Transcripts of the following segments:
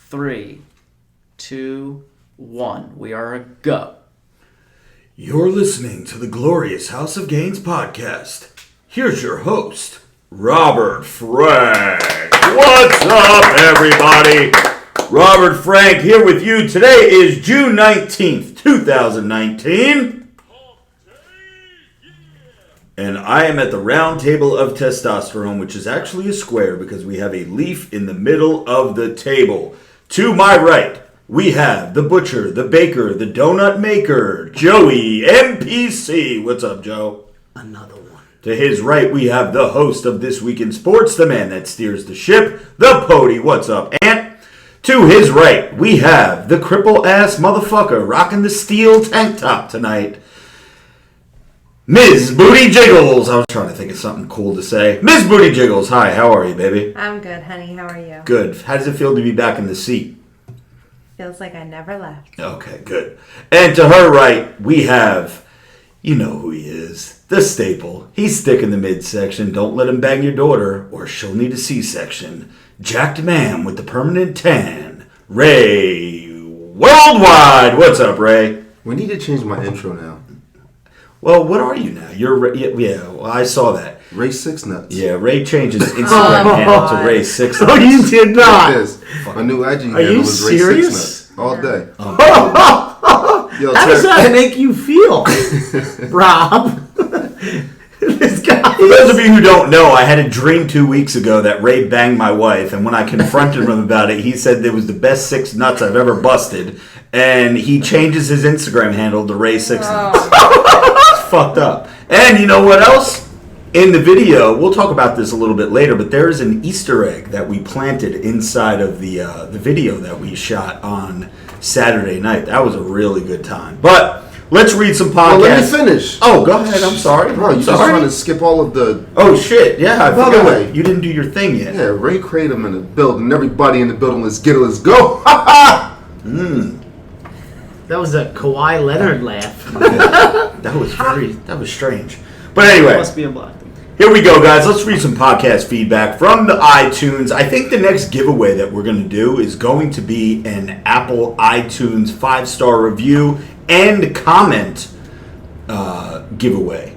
3, 2, 1. We are a go. You're listening to the Glorious House of Gains podcast. Here's your host, Robert Frank. What's up, everybody? Robert Frank here with you. Today is June 19th, 2019. And I am at the round table of testosterone, which is actually a square because we have a leaf in the middle of the table. To my right, we have the butcher, the baker, the donut maker, Joey MPC. What's up, Joe? Another one. To his right, we have the host of This Week in Sports, the man that steers the ship, the Pody. What's up, Ant? To his right, we have the cripple-ass motherfucker rocking the steel tank top tonight, Ms. Booty Jiggles. I was trying to think of something cool to say. Ms. Booty Jiggles, hi, how are you, baby? I'm good, honey. How are you? Good. How does it feel to be back in the seat? Feels like I never left. Okay, good. And to her right, we have, you know who he is, the staple. He's thick in the midsection. Don't let him bang your daughter or she'll need a C-section. Jacked man with the permanent tan, Ray Worldwide. What's up, Ray? We need to change my intro now. Well, what are you now? You're Ray, yeah. Well, I saw that. Ray Six Nuts. Yeah, Ray changed his Instagram handle to Ray Six Nuts. Oh, you did not. My new IG handle was Ray serious? Six Nuts all day. Yo, How does that make you feel, Rob? This guy. For those of you who don't know, I had a dream 2 weeks ago that Ray banged my wife, and when I confronted him about it, he said it was the best 6 nuts I've ever busted, and he changes his Instagram handle to Ray Six Nuts. It's fucked up. And you know what else? In the video, we'll talk about this a little bit later, but there is an Easter egg that we planted inside of the video that we shot on Saturday night. That was a really good time. But let's read some podcasts. Well, let me finish. Oh, go ahead. I'm sorry. Bro, you're just trying to skip all of the... Oh, shit. Yeah, I By forgot. the way, You didn't do your thing yet. Yeah, Ray Kratom in the building. Everybody in the building, let's get it, let's go. Ha ha! That was a Kawhi Leonard laugh. That was strange. But anyway, Must be a black thing. here we go, guys. Let's read some podcast feedback from the iTunes. I think the next giveaway that we're going to do is going to be an Apple iTunes 5-star review and comment giveaway.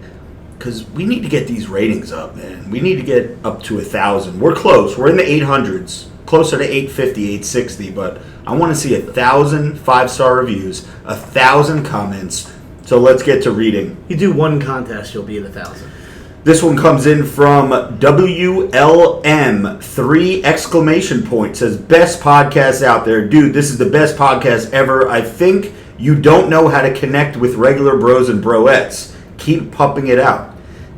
Because we need to get these ratings up, man. We need to get up to 1,000. We're close. We're in the 800s. Closer to 850, 860. But I want to see 1,000 5-star reviews, 1,000 comments. So let's get to reading. You do one contest, you'll be at 1,000. This one comes in from WLM 3 exclamation point. Says, best podcast out there. Dude, this is the best podcast ever. I think you don't know how to connect with regular bros and broettes. Keep pumping it out.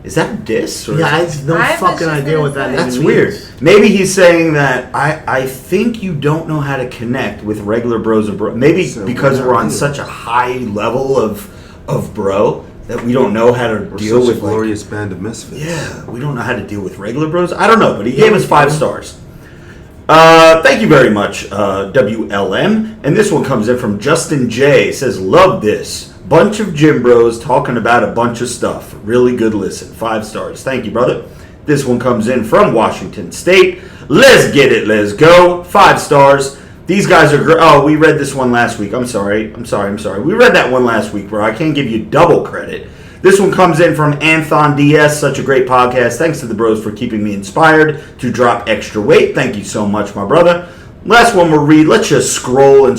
Is that a diss? Or Yeah, I have no I was fucking just idea gonna what that say. That's even weird. means. Maybe he's saying that I think you don't know how to connect with regular bros and bro. Maybe So because we're on weird. such a high level of bro that we don't know how to We're deal such with a glorious band of misfits. Yeah, we don't know how to deal with regular bros. I don't know, but he gave us 5 stars. Thank you very much, WLM. And this one comes in from Justin J. Says, love this. Bunch of gym bros talking about a bunch of stuff. Really good listen. 5 stars. Thank you, brother. This one comes in from Washington State. Let's get it. Let's go. 5 stars. These guys are great. Oh, we read this one last week. I'm sorry. We read that one last week, bro. I can't give you double credit. This one comes in from Anthon DS. Such a great podcast. Thanks to the bros for keeping me inspired to drop extra weight. Thank you so much, my brother. Last one we'll read. Let's just scroll and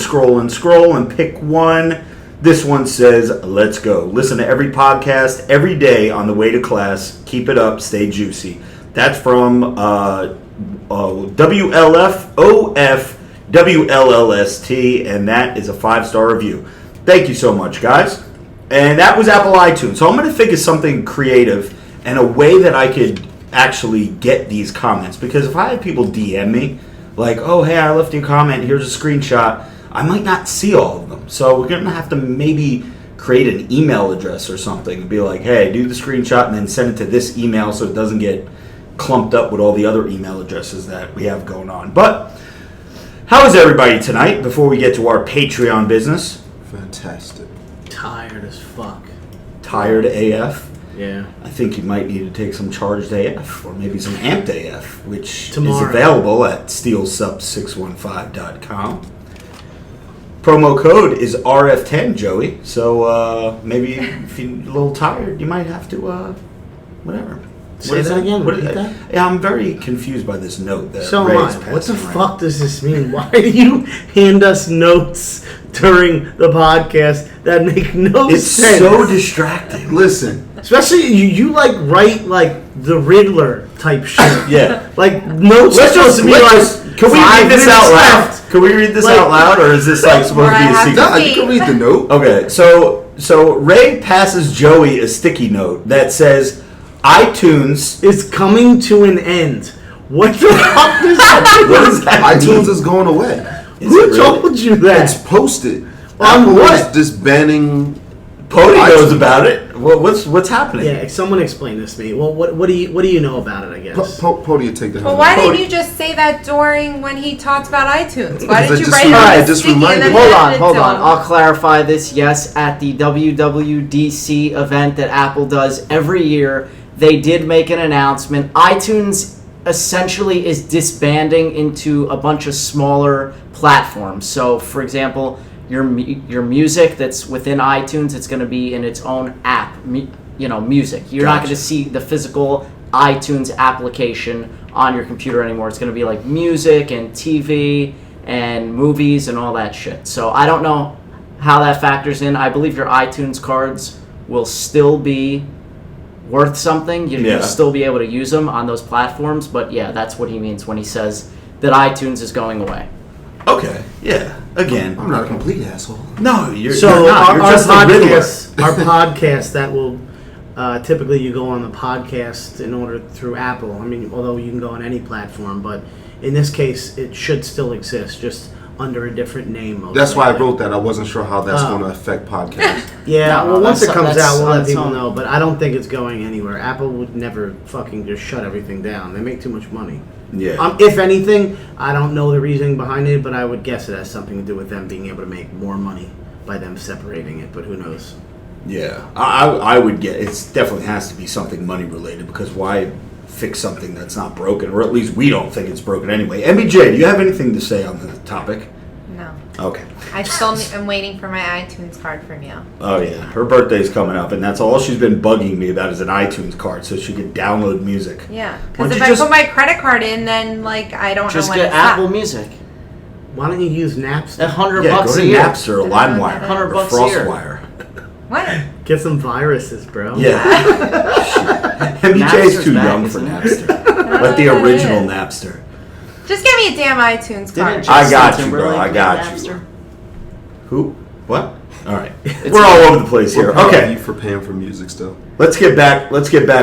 pick one. This one says, let's go. Listen to every podcast every day on the way to class. Keep it up. Stay juicy. That's from WLFOFWLLST, and that is a 5-star review. Thank you so much, guys. And that was Apple iTunes. So I'm going to think of something creative and a way that I could actually get these comments. Because if I have people DM me, like, oh, hey, I left you a comment, here's a screenshot, I might not see all of them. So we're going to have to maybe create an email address or something and be like, hey, do the screenshot and then send it to this email so it doesn't get clumped up with all the other email addresses that we have going on. But how is everybody tonight before we get to our Patreon business? Fantastic. Tired as fuck. Tired AF? Yeah. I think you might need to take some charged AF or maybe some amped AF, which Tomorrow. is available at steelsup615.com. Promo code is RF10, Joey. So maybe if you're a little tired, you might have to, whatever. Say that again. Repeat that? Yeah, I'm very confused by this note that So Ray am is I. What the passing around. fuck does this mean? Why do you hand us notes during the podcast that make no It's sense? so distracting. Listen, Especially you like write like the Riddler type shit. Yeah. Like notes Let's are supposed just to be can we 5 read this minutes out loud? left. Can we read this Like- out loud, or is this like supposed to be Or I a have secret? nah, you can read the note. Okay, so Ray passes Joey a sticky note that says iTunes. Is coming to an end. What the fuck does that mean? What does that iTunes mean? is going away. Is it Who really? told you that? It's posted. On Apple what? is disbanding. Pody knows iTunes. about it. What's happening? Yeah, someone explain this to me. Well, what do you know about it? I guess. Pody, take the Well, helmet. why didn't you just say that during when he talked about iTunes? Why Because did you I just write it on reminded- a I just sticky and reminded then you. Hold hand on, it hold to on. him? I'll clarify this. Yes, at the WWDC event that Apple does every year, they did make an announcement. iTunes essentially is disbanding into a bunch of smaller platforms. So, for example, your music that's within iTunes, it's going to be in its own app, music. You're not Gotcha. going to see the physical iTunes application on your computer anymore. It's going to be like music and TV and movies and all that shit. So I don't know how that factors in. I believe your iTunes cards will still be worth something. You'll Yeah. still be able to use them on those platforms. But yeah, that's what he means when he says that iTunes is going away. Okay. Yeah. Again. I'm not a complete asshole. No, you're So you're not. You're our just a Riddler. our podcast that will typically you go on the podcast in order through Apple. I mean, although you can go on any platform, but in this case, it should still exist, just under a different name. most That's why I likely. wrote that. I wasn't sure how that's going to affect podcasts. Yeah, No, well, once it that's- comes that's out, we'll on let its people own. know. But I don't think it's going anywhere. Apple would never fucking just shut everything down. They make too much money. Yeah. If anything, I don't know the reasoning behind it, but I would guess it has something to do with them being able to make more money by them separating it. But who knows? Yeah, I would get it. Definitely has to be something money related, because why fix something that's not broken, or at least we don't think it's broken anyway. MBJ, do you have anything to say on the topic? No. Okay. I still am waiting for my iTunes card from you. Oh yeah, her birthday's coming up, and that's all she's been bugging me about is an iTunes card so she could download music. Yeah. Why don't Because if you I just- put my credit card in, then I don't Just know when get it's Apple up. Music. Why don't you use Napster? $100 Yeah, go bucks to a year. Napster or LimeWire or $100 a year. FrostWire. What? Get some viruses, bro. Yeah. MBJ's Napster's too back, young for isn't it? Napster. Like the Oh, it original is. Napster. Just give me a damn iTunes card. Didn't I got Justin you, bro. Timberlake I got make you. Napster? Who? What? All right. We're all over the place here. We're proud of Okay. you for paying for music still. Let's get back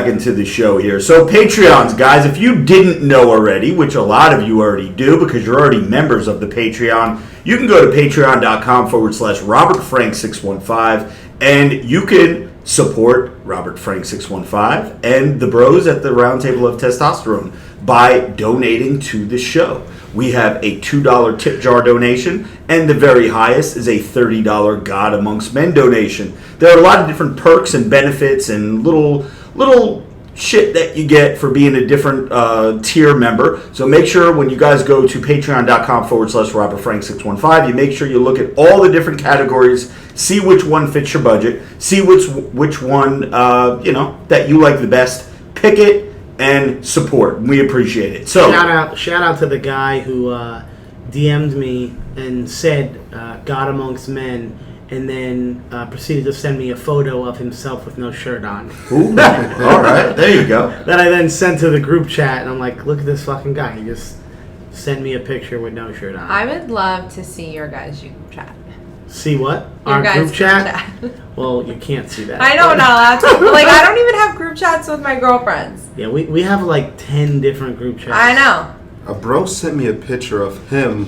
into the show here. So Patreons, guys, if you didn't know already, which a lot of you already do because you're already members of the Patreon, you can go to patreon.com/RobertFrank615 and you can support Robert Frank 615 and the bros at the Roundtable of Testosterone by donating to the show. We have a $2 tip jar donation, and the very highest is a $30 God Amongst Men donation. There are a lot of different perks and benefits and little shit that you get for being a different tier member. So make sure when you guys go to patreon.com/RobertFrank615, you make sure you look at all the different categories, see which one fits your budget, see which one that you like the best, pick it, and support. We appreciate it. So Shout out to the guy who DM'd me and said God Amongst Men, and then proceeded to send me a photo of himself with no shirt on. ooh, all right, there you go. That I then sent to the group chat, and I'm like, look at this fucking guy. He just sent me a picture with no shirt on. I would love to see your guys' group chat. See what? Your Our guys' group chat? Well, you can't see that. I know I'm not allowed to. But, I don't even have group chats with my girlfriends. Yeah, we have like 10 different group chats. I know. A bro sent me a picture of him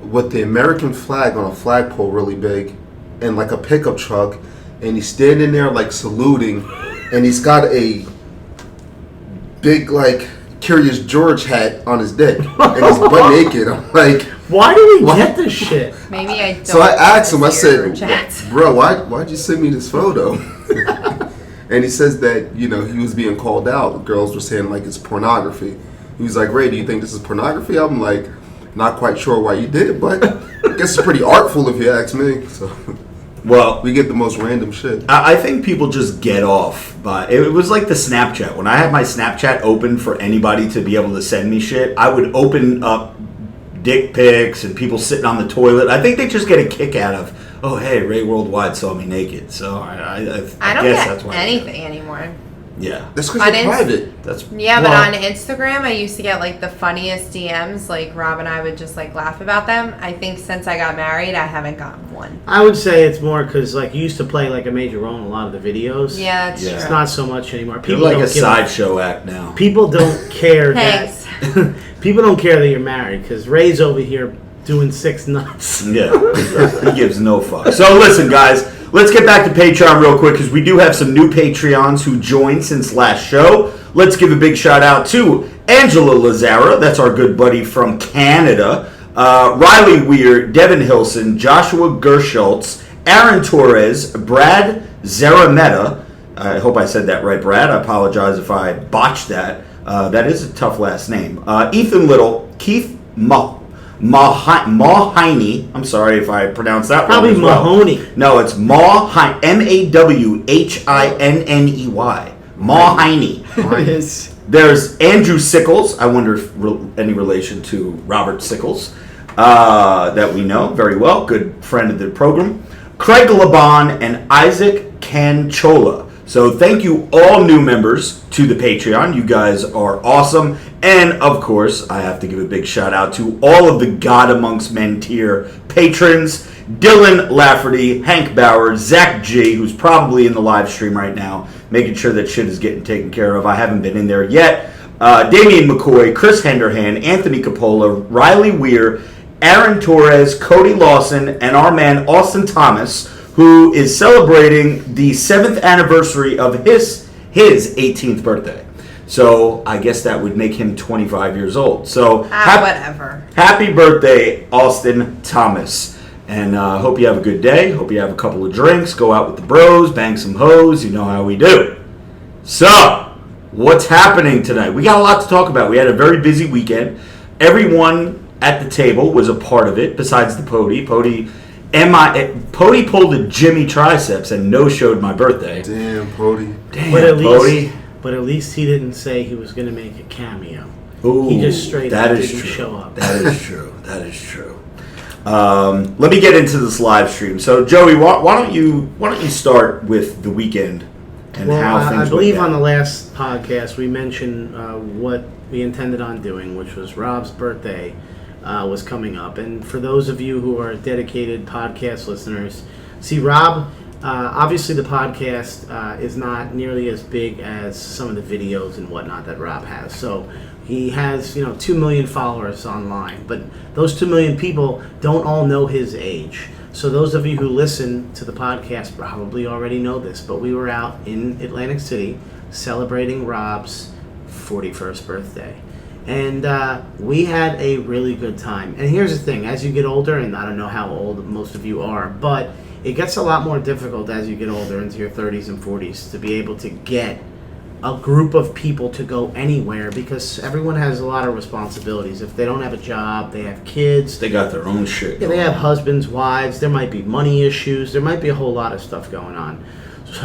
with the American flag on a flagpole really big and like a pickup truck, and he's standing there like saluting, and he's got a big like Curious George hat on his dick and he's butt naked. I'm like, Why do we What? get this shit? Maybe I don't. so I asked him, I see your group said, chats. bro, why'd you send me this photo? And he says that, he was being called out. Girls were saying, like, it's pornography. He was like, Ray, do you think this is pornography? I'm like, not quite sure why you did it, but I guess it's pretty artful if you ask me. So, well, we get the most random shit. I think people just get off by it. Was like the Snapchat. When I had my Snapchat open for anybody to be able to send me shit, I would open up dick pics and people sitting on the toilet. I think they just get a kick out of, oh, hey, Ray Worldwide saw me naked. So I don't guess get that's why anything anymore. Yeah. That's because you're private. That's Yeah, but on Instagram, I used to get like the funniest DMs. Like Rob and I would just like laugh about them. I think since I got married, I haven't gotten one. I would say it's more because like you used to play like a major role in a lot of the videos. Yeah, that's Yeah. It's true. not so much anymore. You're People like don't a give sideshow act now. People don't care Thanks. that people don't care that you're married because Ray's over here doing 6 nuts. Yeah, he gives no fuck. So listen, guys, let's get back to Patreon real quick because we do have some new Patreons who joined since last show. Let's give a big shout out to Angela Lazara, that's our good buddy from Canada, Riley Weir, Devin Hilson, Joshua Gerschultz, Aaron Torres, Brad Zarametta. I hope I said that right, Brad. I apologize if I botched that. That is a tough last name. Ethan Little, Keith Mahoney. I'm sorry if I pronounced that Probably wrong as well. Mahoney. No, it's Mahoney. Mahoney. Mahoney. There's Andrew Sickles. I wonder if any relation to Robert Sickles that we know very well. Good friend of the program. Craig Laban and Isaac Canchola. So thank you all new members to the Patreon. You guys are awesome. And of course, I have to give a big shout out to all of the God Amongst Men tier patrons. Dylan Lafferty, Hank Bauer, Zach G, who's probably in the live stream right now, making sure that shit is getting taken care of. I haven't been in there yet. Damian McCoy, Chris Henderhan, Anthony Capola, Riley Weir, Aaron Torres, Cody Lawson, and our man Austin Thomas, who is celebrating the 7th anniversary of his 18th birthday. So I guess that would make him 25 years old. So Whatever. Happy birthday, Austin Thomas. And hope you have a good day. Hope you have a couple of drinks. Go out with the bros. Bang some hoes. You know how we do. So, what's happening tonight? We got a lot to talk about. We had a very busy weekend. Everyone at the table was a part of it, besides the Pody. Pody pulled a Jimmy triceps and no-showed my birthday. Damn, Pody. Damn, But at least he didn't say he was going to make a cameo. Ooh, He just straight that up is didn't true. show up. That is true. That is true. Let me get into this live stream. So, Joey, why don't you start with the weekend and how things went I believe down? on the last podcast we mentioned what we intended on doing, which was Rob's birthday was coming up. And for those of you who are dedicated podcast listeners, see, Rob, obviously the podcast is not nearly as big as some of the videos and whatnot that Rob has. So he has, 2 million followers online, but those 2 million people don't all know his age. So those of you who listen to the podcast probably already know this, but we were out in Atlantic City celebrating Rob's 41st birthday. And we had a really good time. And here's the thing, as you get older, and I don't know how old most of you are, but it gets a lot more difficult as you get older into your 30s and 40s to be able to get a group of people to go anywhere because everyone has a lot of responsibilities. If they don't have a job, they have kids. They got their own shit. Yeah, they have husbands, wives. There might be money issues. There might be a whole lot of stuff going on.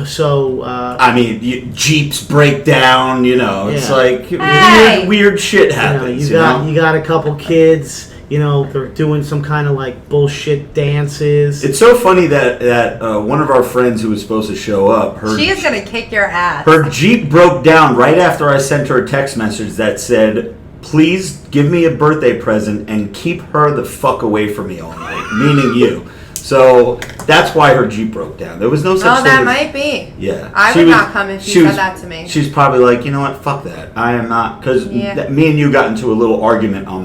So I mean, Jeeps break down. It's Yeah. like Hey! weird shit happens. you got a couple kids. They're doing some kind of like bullshit dances. It's so funny that one of our friends who was supposed to show up, She is gonna kick your ass. her Jeep broke down right after I sent her a text message that said, "Please give me a birthday present and keep her the fuck away from me all night," meaning you. So that's why her Jeep broke down. There was no such Oh, thing. that as- might be. Yeah. I She would was- not come if she she said was- that to me. She's probably like, you know what, fuck that. I am not, because Yeah. me and you got into a little argument on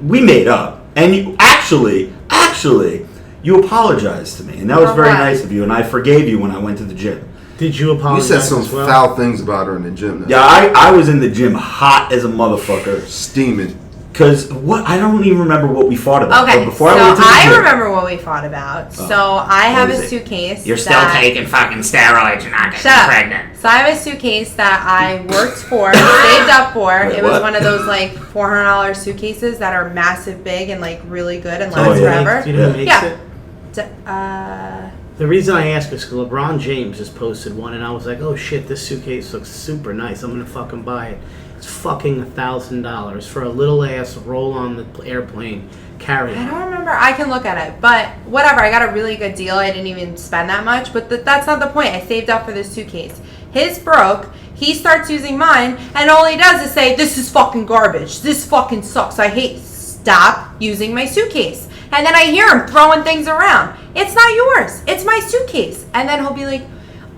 we made up. And you actually, you apologized to me. And that was For very what? nice of you. And I forgave you when I went to the gym. Did you You apologize said some as well? foul things about her in the gym. Yeah, I was in the gym hot as a motherfucker. Steaming. Because what I don't even remember what we fought about. Okay, But before so I went to the gym, remember what we fought about. So I have What a is it? suitcase. You're still taking fucking steroids. You're not getting Shut up. pregnant. So I have a suitcase that I worked for, saved up for. Wait, It was what? one of those like $400 suitcases that are massive, big, and like really good and Oh, last yeah. forever. Do you know who makes Yeah. it? Uh, The reason I ask is because LeBron James has posted one, and I was like, "Oh shit, this suitcase looks super nice. I'm gonna fucking buy it." It's fucking $1,000 for a little ass roll on the airplane carry. I don't remember. I can look at it, but whatever. I got a really good deal. I didn't even spend that much, but that's not the point. I saved up for this suitcase. His broke. He starts using mine, and all he does is say, "This is fucking garbage. This fucking sucks. I hate." Stop using my suitcase. And then I hear him throwing things around. It's not yours. It's my suitcase. And then he'll be like,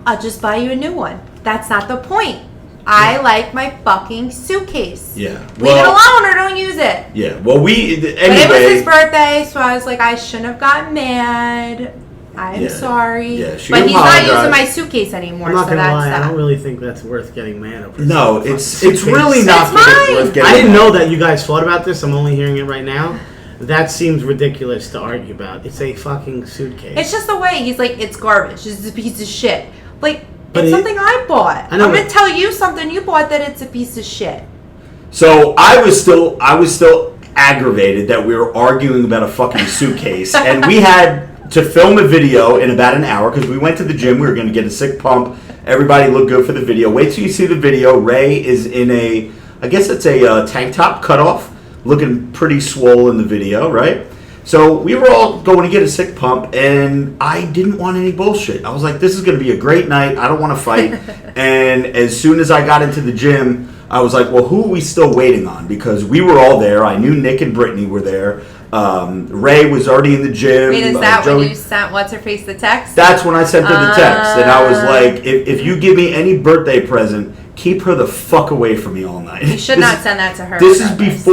"I'll just buy you a new one." That's not the point. I like my fucking suitcase. Yeah. Leave it alone or don't use it. Yeah. Well, But it was his birthday, so I was like, I shouldn't have gotten mad. I'm Yeah. sorry. Yeah, she but he's not apologized. using my suitcase anymore, I'm not so gonna that's lie, I that. don't really think that's worth getting mad over. No, Fucking it's suitcase. really not It's mine. worth getting. I didn't mad. know that you guys thought about this. I'm only hearing it right now. That seems ridiculous to argue about. It's a fucking suitcase. It's just the way he's like, it's garbage. It's a piece of shit. Like, But it's it- something I bought. I know, I'm gonna but- tell you something you bought that it's a piece of shit. So I was still aggravated that we were arguing about a fucking suitcase, and we had to film a video in about an hour because we went to the gym. We were going to get a sick pump. Everybody looked good for the video. Wait till you see the video. Ray is in I guess it's a tank top cutoff, looking pretty swole in the video, right? So we were all going to get a sick pump, and I didn't want any bullshit. I was like, this is going to be a great night. I don't want to fight. And as soon as I got into the gym, I was like, well, who are we still waiting on? Because we were all there. I knew Nick and Brittany were there. Ray was already in the gym. Wait, is that Joey- when you sent What's-Her-Face the text? That's when I sent her the text. And I was like, if you give me any birthday present, keep her the fuck away from me all night. You should not send that to her. This is regardless.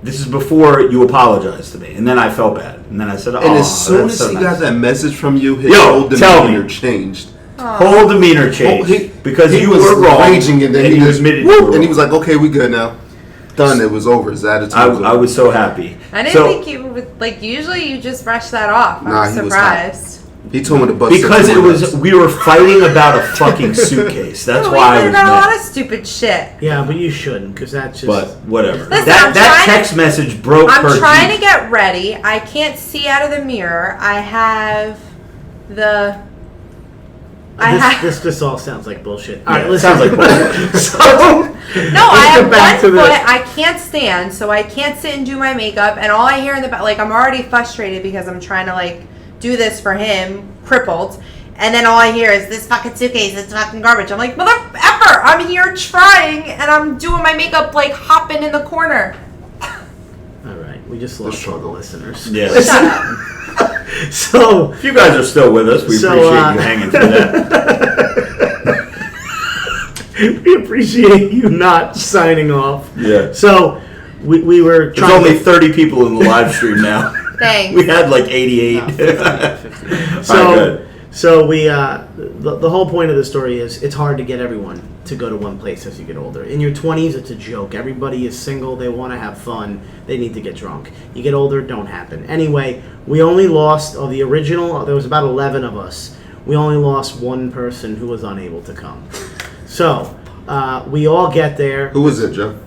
this is before you apologized to me, and then I felt bad, and then I said, "Oh." And as soon that's as so he nice. got that message from you, his Yo, whole tell me. demeanor changed. whole demeanor changed because he you was were wrong, raging, and then he you just admitted you whoop, were and he wrong. was like, "Okay, we good now. Done. It was over. His attitude. was I over. was so happy. I didn't So- think you would, like, usually you just brush that off. Nah, I'm he was surprised. He told me to bust because six it more was nuts. we were fighting about a fucking suitcase. That's Oh, why I we was did a lot mad. of stupid shit. Yeah, but you shouldn't, because that's just. But whatever. Listen, that I'm that trying text message broke her. I'm trying Jeep. to get ready. I can't see out of the mirror. I have the. This all sounds like bullshit. All Yeah, right, it listen. sounds like bullshit. So, No, I have get back one to foot. this. I can't stand, so I can't sit and do my makeup. And all I hear in the back, like, I'm already frustrated because I'm trying to, like, do this for him, crippled. And then all I hear is, this fucking suitcase, it's fucking garbage. I'm like, mother effer, I'm here trying, and I'm doing my makeup, like, hopping in the corner. all right, we just lost all the struggle. listeners. Yeah. Shut up. So, If you guys are still with us, we So, appreciate you hanging through that. we appreciate you not signing off. Yeah. So, we were There's trying only to. 30 people in the live stream now. Thanks. We had like 88. So we the whole point of the story is it's hard to get everyone to go to one place as you get older. In your 20s, it's a joke. Everybody is single. They want to have fun. They need to get drunk. You get older, it don't happen. Anyway, we only lost the original. There was about 11 of us. We only lost one person who was unable to come. So we all get there. Who was it, Joe?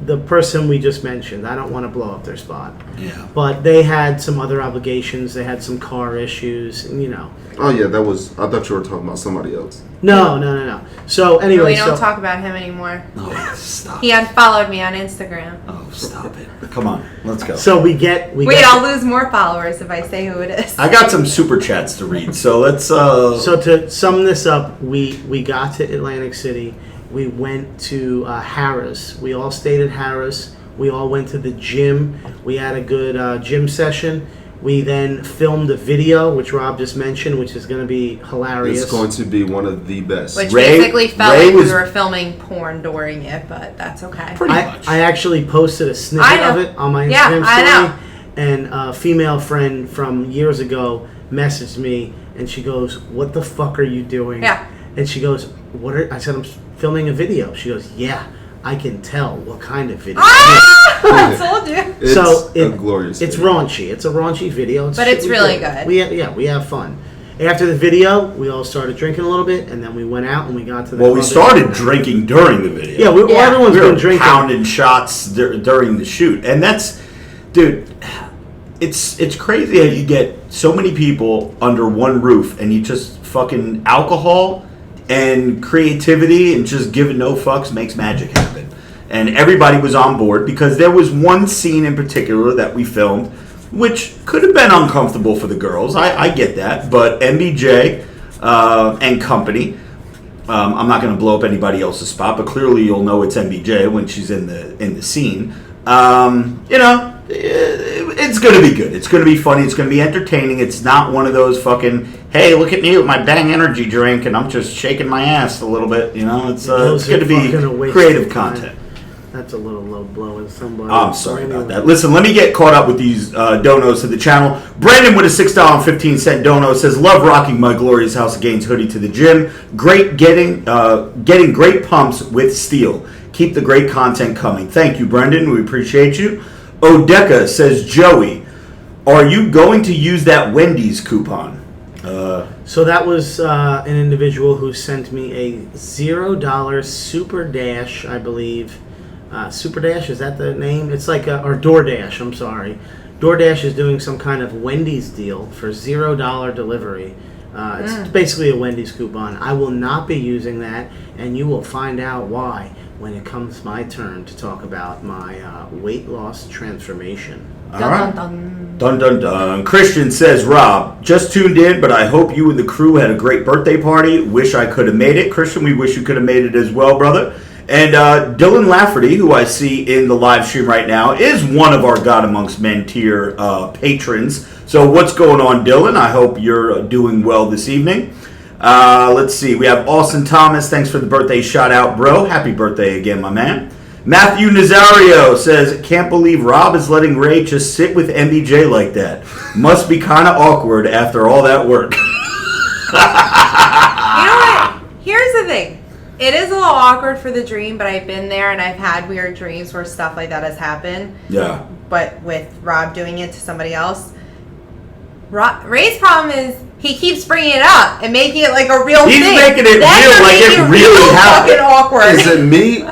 The person we just mentioned. I don't want to blow up their spot. Yeah. But they had some other obligations. They had some car issues, and, you know. Oh yeah, that was. I thought you were talking about somebody else. No. So anyway, We don't so talk about him anymore. Oh, stop. He unfollowed me on Instagram. Oh, stop it. Come on. Let's go. so we get Wait, I'll lose more followers if I say who it is. I got some super chats to read, so let's. So to sum this up, we got to Atlantic City. We went to Harrah's. We all stayed at Harrah's. We all went to the gym. We had a good gym session. We then filmed a video, which Rob just mentioned, which is going to be hilarious. It's going to be one of the best. Which Ray- basically felt Ray like was- we were filming porn during it, but that's okay. Pretty much. I actually posted a I snippet know. of it on my Yeah, Instagram I story. know. And a female friend from years ago messaged me, and she goes, "What the fuck are you doing?" Yeah. And she goes, I said, "I'm filming a video." She goes, "Yeah, I can tell what kind of video. I told you. It's a glorious. It's video. raunchy. It's a raunchy video. But it's really good. We have fun. After the video, we all started drinking a little bit, and then we went out and we got to the. Well, we club. started drinking during the video. Yeah, well, everyone's we were been drinking. pounding shots during the shoot, and that's, dude. It's crazy how you get so many people under one roof, and you just fucking alcohol and creativity and just giving no fucks makes magic happen. And everybody was on board because there was one scene in particular that we filmed, which could have been uncomfortable for the girls. I get that, but MBJ and company. I'm not going to blow up anybody else's spot, but clearly you'll know it's MBJ when she's in the scene. It's going to be good. It's going to be funny. It's going to be entertaining. It's not one of those fucking, hey, look at me with my Bang energy drink and I'm just shaking my ass a little bit. It's going to be creative content. That's a little low blow in somebody. I'm sorry about that. Listen, let me get caught up with these donos to the channel. Brandon with a $6.15 dono says, love rocking my glorious House of Gains hoodie to the gym. Great getting great pumps with steel. Keep the great content coming. Thank you, Brendan. We appreciate you. Odeka says, Joey, are you going to use that Wendy's coupon? So that was an individual who sent me a $0 Super Dash, I believe. Super Dash, is that the name? It's like or DoorDash, I'm sorry. DoorDash is doing some kind of Wendy's deal for $0 delivery. It's basically a Wendy's coupon. I will not be using that, and you will find out why when it comes my turn to talk about my weight loss transformation. All right. Dun, dun, dun. Christian says, Rob, just tuned in, but I hope you and the crew had a great birthday party. Wish I could have made it. Christian, we wish you could have made it as well, brother. And Dylan Lafferty, who I see in the live stream right now, is one of our God Amongst Men tier patrons. So what's going on, Dylan? I hope you're doing well this evening. Let's see. We have Austin Thomas. Thanks for the birthday shout out, bro. Happy birthday again, my man. Matthew Nazario says, can't believe Rob is letting Ray just sit with MBJ like that. Must be kind of awkward after all that work. You know what? Here's the thing. It is a little awkward for the dream, but I've been there and I've had weird dreams where stuff like that has happened. Yeah. But with Rob doing it to somebody else, Ray's problem is he keeps bringing it up and making it like a real thing. He's making it real, like it really happened. Fucking awkward. Is it me?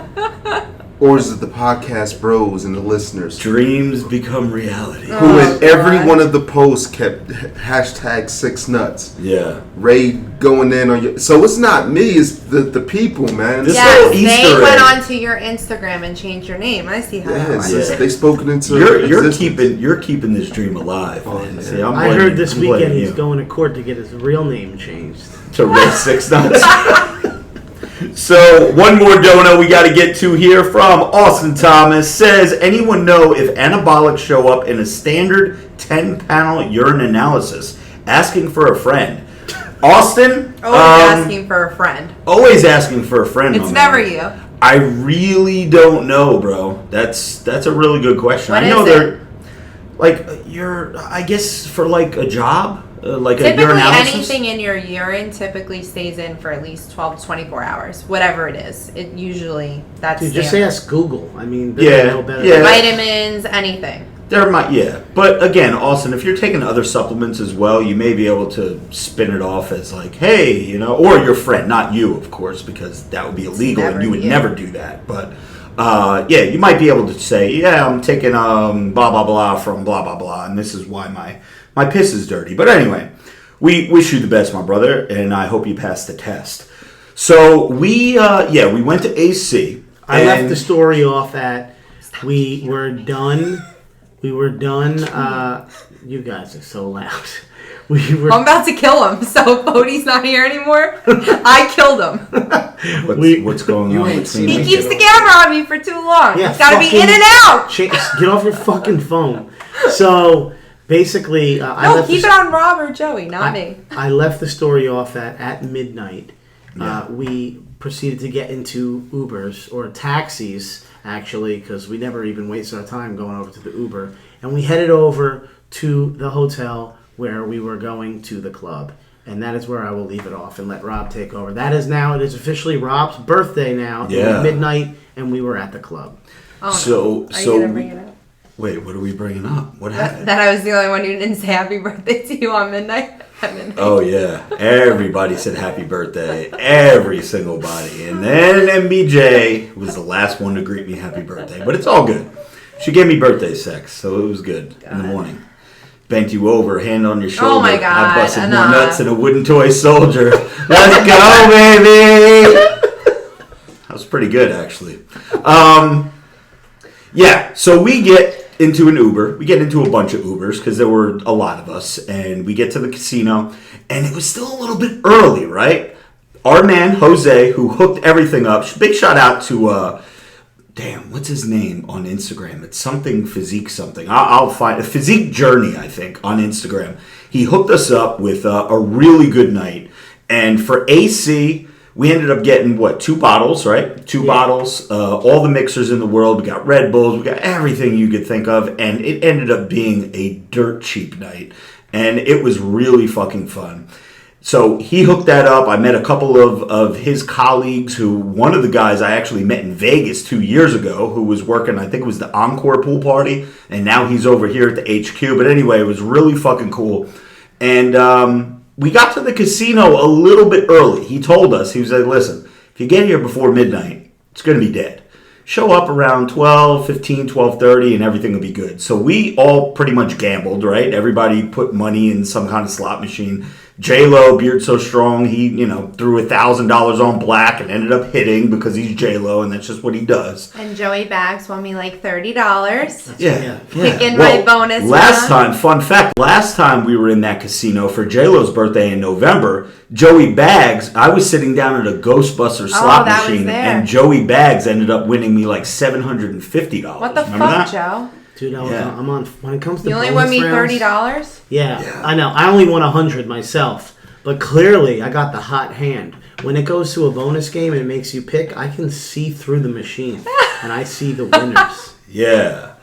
Or is it the podcast bros and the listeners? Dreams become reality. Who in every one of the posts kept #6nuts. Yeah. Ray going in on your. So it's not me, it's the people, man. This yes, little Easter they egg. went onto your Instagram and changed your name. I see how that Yes, works. they spoken into. You're existence. keeping this dream alive, man. yeah. See, I'm I blaming- heard this I'm weekend blaming he's you. going to court to get his real name changed. To Ray 6 nuts. So one more dono we got to get to here from Austin Thomas says, anyone know if anabolics show up in a standard 10-panel urine analysis? Asking for a friend. Austin, Always asking for a friend. always asking for a friend. It's my never man. you. I really don't know, bro. That's a really good question. What I know is it? they're like I guess for like a job, like a Typically, urinalysis. anything in your urine typically stays in for at least 12 to 24 hours. Whatever it is. It usually, that's Dude, just standard. ask Google. I mean, they Yeah, know better. yeah. Vitamins, anything. There might, yeah. But again, Austin, if you're taking other supplements as well, you may be able to spin it off as like, hey, or your friend, not you, of course, because that would be illegal and you would never do that. But yeah, you might be able to say, yeah, I'm taking blah blah blah from blah blah blah, and this is why my piss is dirty. But anyway, we wish you the best, my brother, and I hope you pass the test. So we went to AC. I left the story off at we were done. We were done. You guys are so loud. I'm about to kill him, so Bodie's not here anymore. I killed him. What's going on between He me? keeps the camera on me for too long. Yeah, It's got to be fucking- in and out. Get off your fucking phone. So basically, I No, left keep it on Rob or Joey, not me. I left the story off at midnight. Yeah. We proceeded to get into Ubers or taxis, actually, because we never even wasted our time going over to the Uber. And we headed over to the hotel where we were going to the club. And that is where I will leave it off and let Rob take over. It is officially Rob's birthday now. Yeah. It was midnight, and we were at the club. Oh, So, no. Are you gonna bring it up? Wait, what are we bringing up? What happened? That I was the only one who didn't say happy birthday to you on midnight. At midnight. Oh yeah, everybody said happy birthday, every single body, and then MBJ was the last one to greet me happy birthday. But it's all good. She gave me birthday sex, so it was good in the morning. Bent you over, hand on your shoulder. Oh my God, I busted enough. more nuts than a wooden toy soldier. Let's go, baby. That was pretty good, actually. Yeah, so we get into an Uber. We get into a bunch of Ubers because there were a lot of us, and we get to the casino, and it was still a little bit early, right? Our man Jose, who hooked everything up. Big shout out to what's his name on Instagram? It's something physique something. I'll find Physique Journey, I think, on Instagram. He hooked us up with a really good night, and for AC. We ended up getting, 2 bottles, right? 2 bottles, all the mixers in the world. We got Red Bulls, we got everything you could think of, and it ended up being a dirt cheap night. And it was really fucking fun. So he hooked that up. I met a couple of his colleagues one of the guys I actually met in Vegas 2 years ago, who was working, I think it was the Encore pool party, and now he's over here at the HQ. But anyway, it was really fucking cool. And, we got to the casino a little bit early. He told us, he was like, listen, if you get here before midnight, it's going to be dead. Show up around 12:15, 12:30, and everything will be good. So we all pretty much gambled, right? Everybody put money in some kind of slot machine. J-Lo, Beard So Strong, he, threw $1,000 on black and ended up hitting because he's J-Lo, and that's just what he does. And Joey Bags won me like $30. Yeah. Kicking my bonus. Fun fact, last time we were in that casino for J-Lo's birthday in November, Joey Bags, I was sitting down at a Ghostbuster slot machine, and Joey Bags ended up winning me like $750. What the Remember fuck, that? Joe? Dude, I'm on. When it comes to you only bonus won me rounds, $30. Yeah, I know. I only won 100 myself, but clearly I got the hot hand. When it goes to a bonus game and it makes you pick, I can see through the machine and I see the winners. Yeah.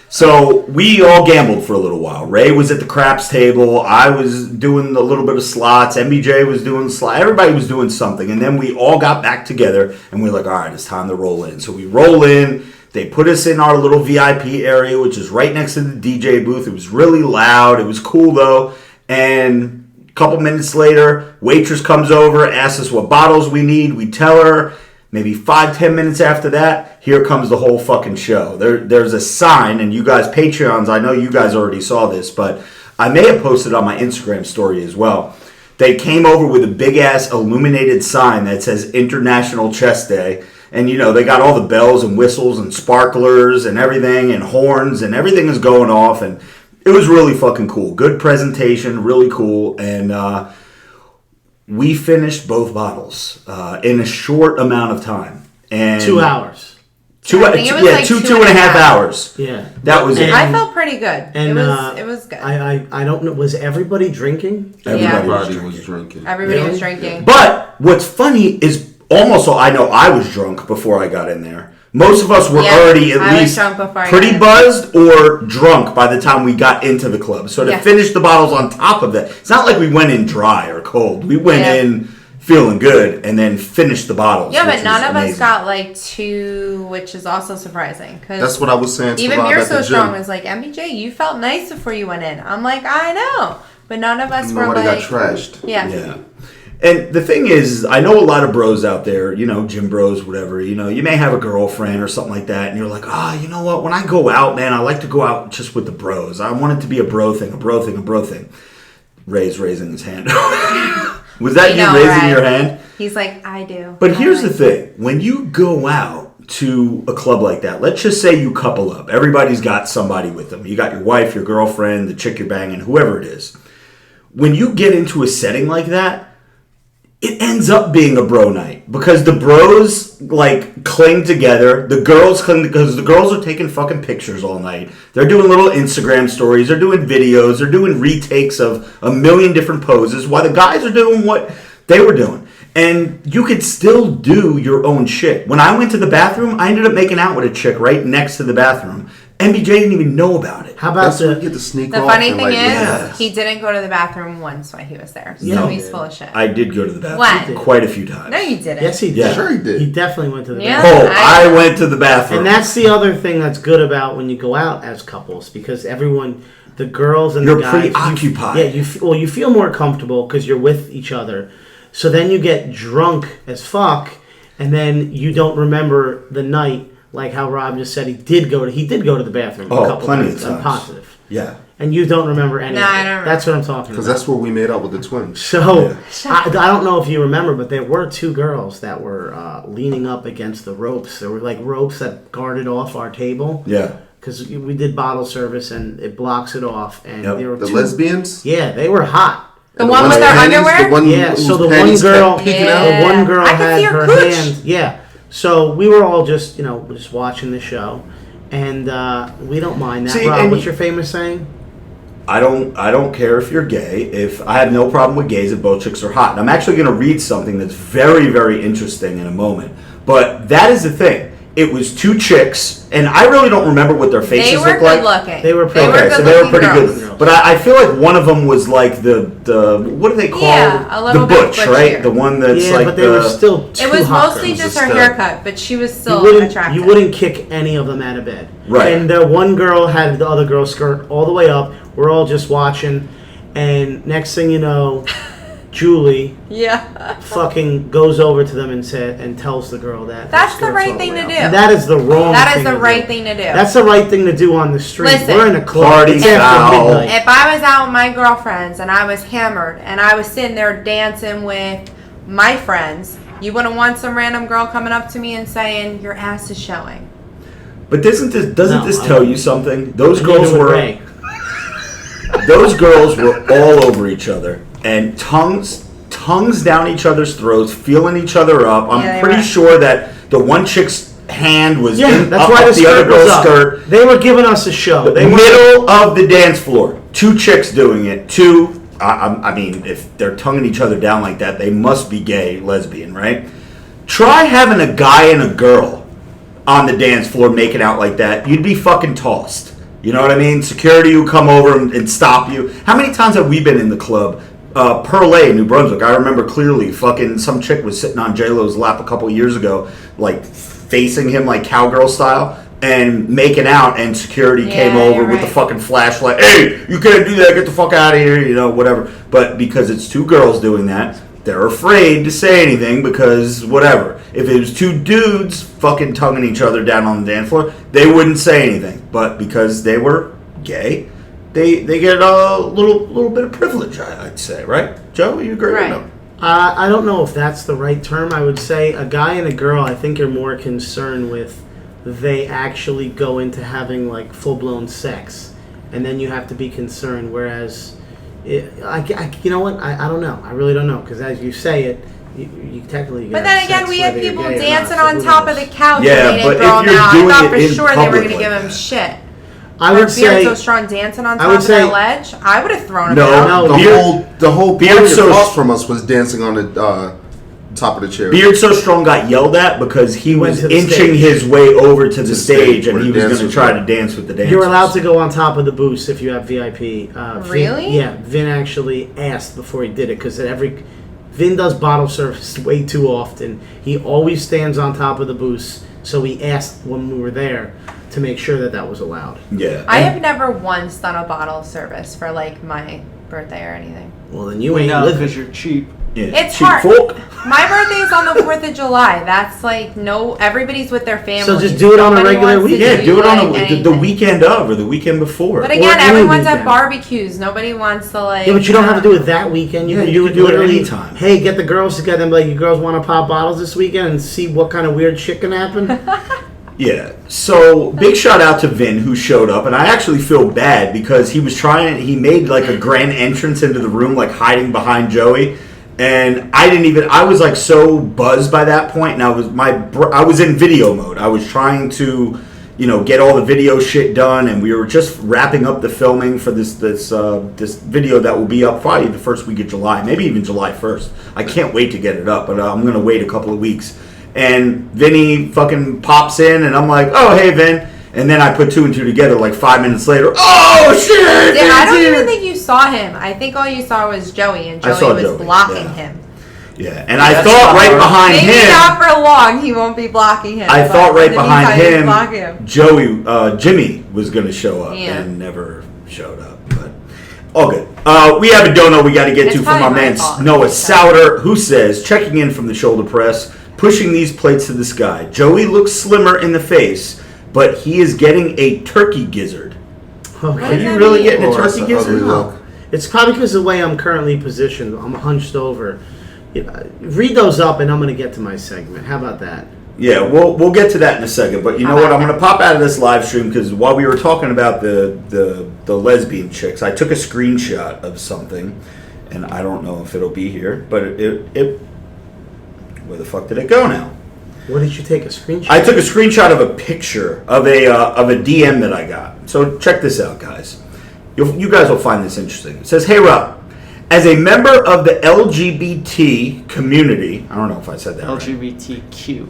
So we all gambled for a little while. Ray was at the craps table. I was doing a little bit of slots. MBJ was doing slots. Everybody was doing something, and then we all got back together and we were like, all right, it's time to roll in. So we roll in. They put us in our little VIP area, which is right next to the DJ booth. It was really loud. It was cool, though. And a couple minutes later, waitress comes over, asks us what bottles we need. We tell her. Maybe 5-10 minutes after that, here comes the whole fucking show. There's a sign, and you guys, Patreons, I know you guys already saw this, but I may have posted on my Instagram story as well. They came over with a big-ass illuminated sign that says International Chess Day. And, they got all the bells and whistles and sparklers and everything and horns and everything is going off. And it was really fucking cool. Good presentation, really cool. And we finished both bottles in a short amount of time. And 2 hours. Two and a half hours. Yeah. That was it. I felt pretty good. And it was good. I don't know. Was everybody drinking? Everybody was drinking. Everybody was drinking. But what's funny is almost all, I know I was drunk before I got in there. Most of us were already at least pretty buzzed or drunk by the time we got into the club. So to finish the bottles on top of that, it's not like we went in dry or cold. We went in feeling good and then finished the bottles. Yeah, but none of us got like 2, which is also surprising. That's what I was saying to even Rob Beer at the So Strong gym. was like, MBJ, you felt nice before you went in. I'm like, I know. But none of us were Nobody like... got trashed. Yeah. And the thing is, I know a lot of bros out there, gym bros, whatever, you may have a girlfriend or something like that, and you're like, you know what, when I go out, man, I like to go out just with the bros. I want it to be a bro thing. Ray's raising his hand. Was that you raising your hand? He's like, I do. But here's the thing. When you go out to a club like that, let's just say you couple up. Everybody's got somebody with them. You got your wife, your girlfriend, the chick you're banging, whoever it is. When you get into a setting like that, it ends up being a bro night because the bros cling together. The girls cling because the girls are taking fucking pictures all night. They're doing little Instagram stories. They're doing videos. They're doing retakes of a million different poses while the guys are doing what they were doing. And you could still do your own shit. When I went to the bathroom, I ended up making out with a chick right next to the bathroom. MBJ didn't even know about it. How about That's when you get to sneak The off. funny and, thing like, is, yeah. he didn't go to the bathroom once while he was there. So Yeah. he's full of shit. I did go to the bathroom When? quite a few times. No, you didn't. Yes, he did. Yeah. Sure he did. He definitely went to the Yeah. bathroom. Oh, I went to the bathroom. And that's the other thing that's good about when you go out as couples, because everyone, the girls and You're the guys, preoccupied. you feel more comfortable because you're with each other. So then you get drunk as fuck, and then you don't remember the night, like how Rob just said he did go to the bathroom a couple plenty times. of I'm times. positive. Yeah. And you don't remember any. No, of it. I don't remember. That's what I'm talking Because about. that's where we made out with the twins. So, I don't know if you remember, but there were two girls that were leaning up against the ropes. There were like ropes that guarded off our table. Yeah. Because we did bottle service and it blocks it off. And Yep. there were The two. lesbians? Yeah, they were hot. The one with their underwear? The one Yeah, whose so the one panties kept girl, peeking Yeah. out? the one girl I could had see her her cooch. hand. Yeah. So we were all just, just watching the show. And we don't mind that. See, Rob, and what's your famous saying? I don't care if you're gay. If I have no problem with gays if both chicks are hot. And I'm actually going to read something that's very, very interesting in a moment. But that is the thing. It was two chicks, and I really don't remember what their faces They were looked good like. looking. They were pretty- Okay, so they were pretty girls. good. But I feel like one of them was like the what do they call Yeah, a little the bit butch, right? butchier. The one that's Yeah, like but they were still too It was hot mostly girls. just a her stud. haircut, but she was still attractive. You wouldn't kick any of them out of bed. Right. And the one girl had the other girl's skirt all the way up. We're all just watching. And next thing you know, Julie Yeah. fucking goes over to them and tells the girl that. her That's the skirt's right all thing way to up. do. And that is the wrong That is thing the to right do. thing to do. That's the right thing to do on the street. Listen. We're in a club. Party It's after foul. midnight. If I was out with my girlfriends and I was hammered and I was sitting there dancing with my friends, you wouldn't want some random girl coming up to me and saying, your ass is showing. But doesn't No, this I tell wouldn't. you something? Those Neither girls would were Ray. those girls were all over each other and tongues down each other's throats, feeling each other up. Yeah, I'm they pretty were. sure that the one chick's hand was Yeah, in, that's up, why up the the other skirt was girl's up. skirt. They were giving us a show. The They were middle of the dance floor. Two chicks doing it. Two. I mean, if they're tonguing each other down like that, they must be gay, lesbian, right? Try having a guy and a girl on the dance floor making out like that. You'd be fucking tossed. You know what I mean? Security would come over and stop you. How many times have we been in the club? Pearl A, New Brunswick. I remember clearly. Fucking some chick was sitting on J-Lo's lap a couple years ago, like facing him like cowgirl style and making out, and security came Yeah, over you're with the right. fucking flashlight. Hey, you can't do that. Get the fuck out of here. You know, whatever. But because it's two girls doing that, they're afraid to say anything because whatever. If it was two dudes fucking tonguing each other down on the dance floor, they wouldn't say anything. But because they were gay, they get a little bit of privilege, I'd say, right? Joe, you agree? Right. Or no? I don't know if that's the right term. I would say a guy and a girl, I think, are more concerned with they actually go into having like full-blown sex, and then you have to be concerned. Whereas, you know what? I don't know. I really don't know, because as you say it, you technically. But can then have again, sex we had whether you're people gay or not, dancing so on who top knows? of the couch Yeah, and they but didn't throw if them you're out. doing I thought it for in sure they were public going to like give him that. shit. I would Beard say. So strong dancing on I top would of say- that ledge. I would have thrown him No, out. No, The whole Beard party so- across from us was dancing on the top of the chair. Beard So Strong got yelled at because he went was to the inching stage. his way over to the the stage stage and where he the was going to dancers try were. to dance with the dancers. You're allowed to go on top of the booth if you have VIP. Really? Vin actually asked before he did it, because Vin does bottle service way too often. He always stands on top of the booth, so he asked when we were there to make sure that was allowed. Yeah. I have never once done a bottle service for like my birthday or anything. Well, then you We ain't know living. because you're cheap. Yeah. It's Cheap hard. folk. My birthday is on the 4th of July. That's like everybody's with their families. So just do it on a Nobody regular wants to week. Yeah, do it on like, the anything. weekend of or the weekend before. But Or again, any everyone's at weekend. barbecues. Nobody wants to like. Yeah, but you don't have to do it that weekend. You Yeah, can you do can it do it literally anytime. Hey, get the girls together and be like, you girls want to pop bottles this weekend and see what kind of weird shit can happen? Yeah. So big shout out to Vin who showed up, and I actually feel bad because he made like a grand entrance into the room, like hiding behind Joey. And I was like so buzzed by that point, and I was in video mode. I was trying to, get all the video shit done, and we were just wrapping up the filming for this video that will be up probably the first week of July, maybe even July 1st. I can't wait to get it up, but I'm gonna wait a couple of weeks. And Vinny fucking pops in, and I'm like, oh hey Vin. And then I put 2 and 2 together like 5 minutes later. Oh shit! Yeah, I it's don't here. even think you saw him. I think all you saw was Joey, and I saw Joey was Joey, blocking yeah. him. Yeah, and I thought right behind Maybe him. not for long. He won't be blocking him. I but thought right in the meantime, he's behind blocking him, Jimmy was going to show up Yeah. and never showed up. But all good. We have a dono we got to get It's to from probably our my man fault. Noah Souter, who says, checking in from the shoulder press, pushing these plates to the sky. Joey looks slimmer in the face, but he is getting a turkey gizzard. Okay. Are does you that really mean? getting a Oh, that's turkey an ugly gizzard? look. It's probably because of the way I'm currently positioned. I'm hunched over. Read those up, and I'm going to get to my segment. How about that? Yeah, we'll get to that in a second. But you know How what? about I'm going that? to pop out of this live stream because while we were talking about the lesbian chicks, I took a screenshot of something, and I don't know if it'll be here, but it where the fuck did it go now? What did you take a screenshot? I took a screenshot of a picture of a DM that I got. So check this out, guys. You guys will find this interesting. It says, "Hey Rob, as a member of the LGBT community, I don't know if I said that right. LGBTQ.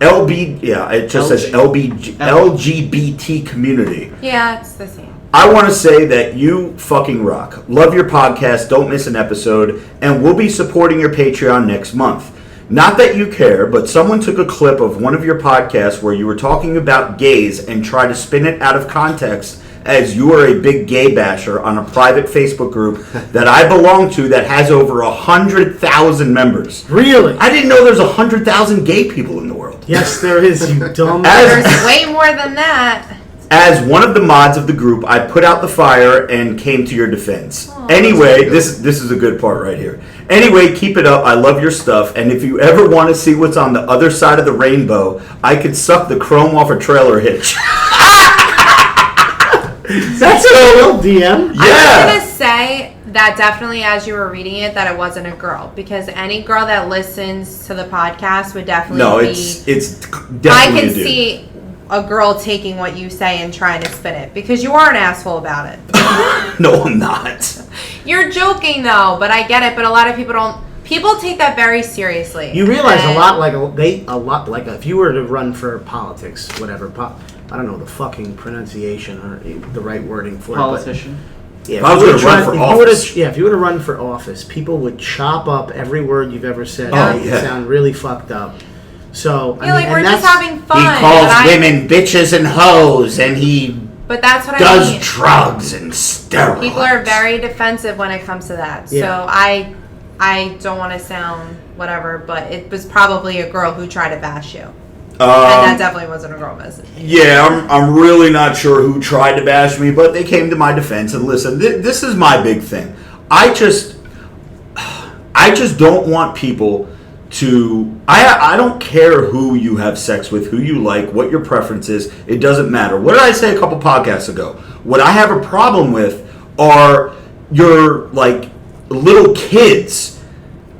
It just says LGBT community. Yeah, it's the same. I want to say that you fucking rock. Love your podcast. Don't miss an episode. And we'll be supporting your Patreon next month. Not that you care, but someone took a clip of one of your podcasts where you were talking about gays and tried to spin it out of context as you are a big gay basher on a private Facebook group that I belong to that has over 100,000 members. Really? I didn't know there's 100,000 gay people in the world. Yes, there is, you dumb. As- There's way more than that. As one of the mods of the group, I put out the fire and came to your defense. Anyway, this is a good part right here. Anyway, keep it up. I love your stuff. And if you ever want to see what's on the other side of the rainbow, I could suck the chrome off a trailer hitch. That's a real DM. I was Yeah. gonna say that definitely as you were reading it that it wasn't a girl because any girl that listens to the podcast would definitely No, be. it's I definitely can a dude. see a girl taking what you say and trying to spin it because you are an asshole about it. No, I'm not. You're joking though, but I get it. But a lot of people don't. People take that very seriously. You realize And- a lot like if you were to run for politics, whatever. I don't know the fucking pronunciation or the right wording for Politician. it. But yeah, If I was you gonna were run trying- for if you were to- office. if you were to run for office, people would chop up every word you've ever said. Oh, Make yeah. it sound really fucked up. So Yeah, like and we're just that's- having fun. He calls but I- women bitches and hoes, and he But that's what I does mean. drugs and steroids. People are very defensive when it comes to that. Yeah. So I don't want to sound whatever, but it was probably a girl who tried to bash you. And that definitely wasn't a girl message. Yeah, I'm really not sure who tried to bash me, but they came to my defense. And listen, this is my big thing. I just don't want people to. I don't care who you have sex with, who you like, what your preference is. It doesn't matter. What did I say a couple podcasts ago? What I have a problem with are your like little kids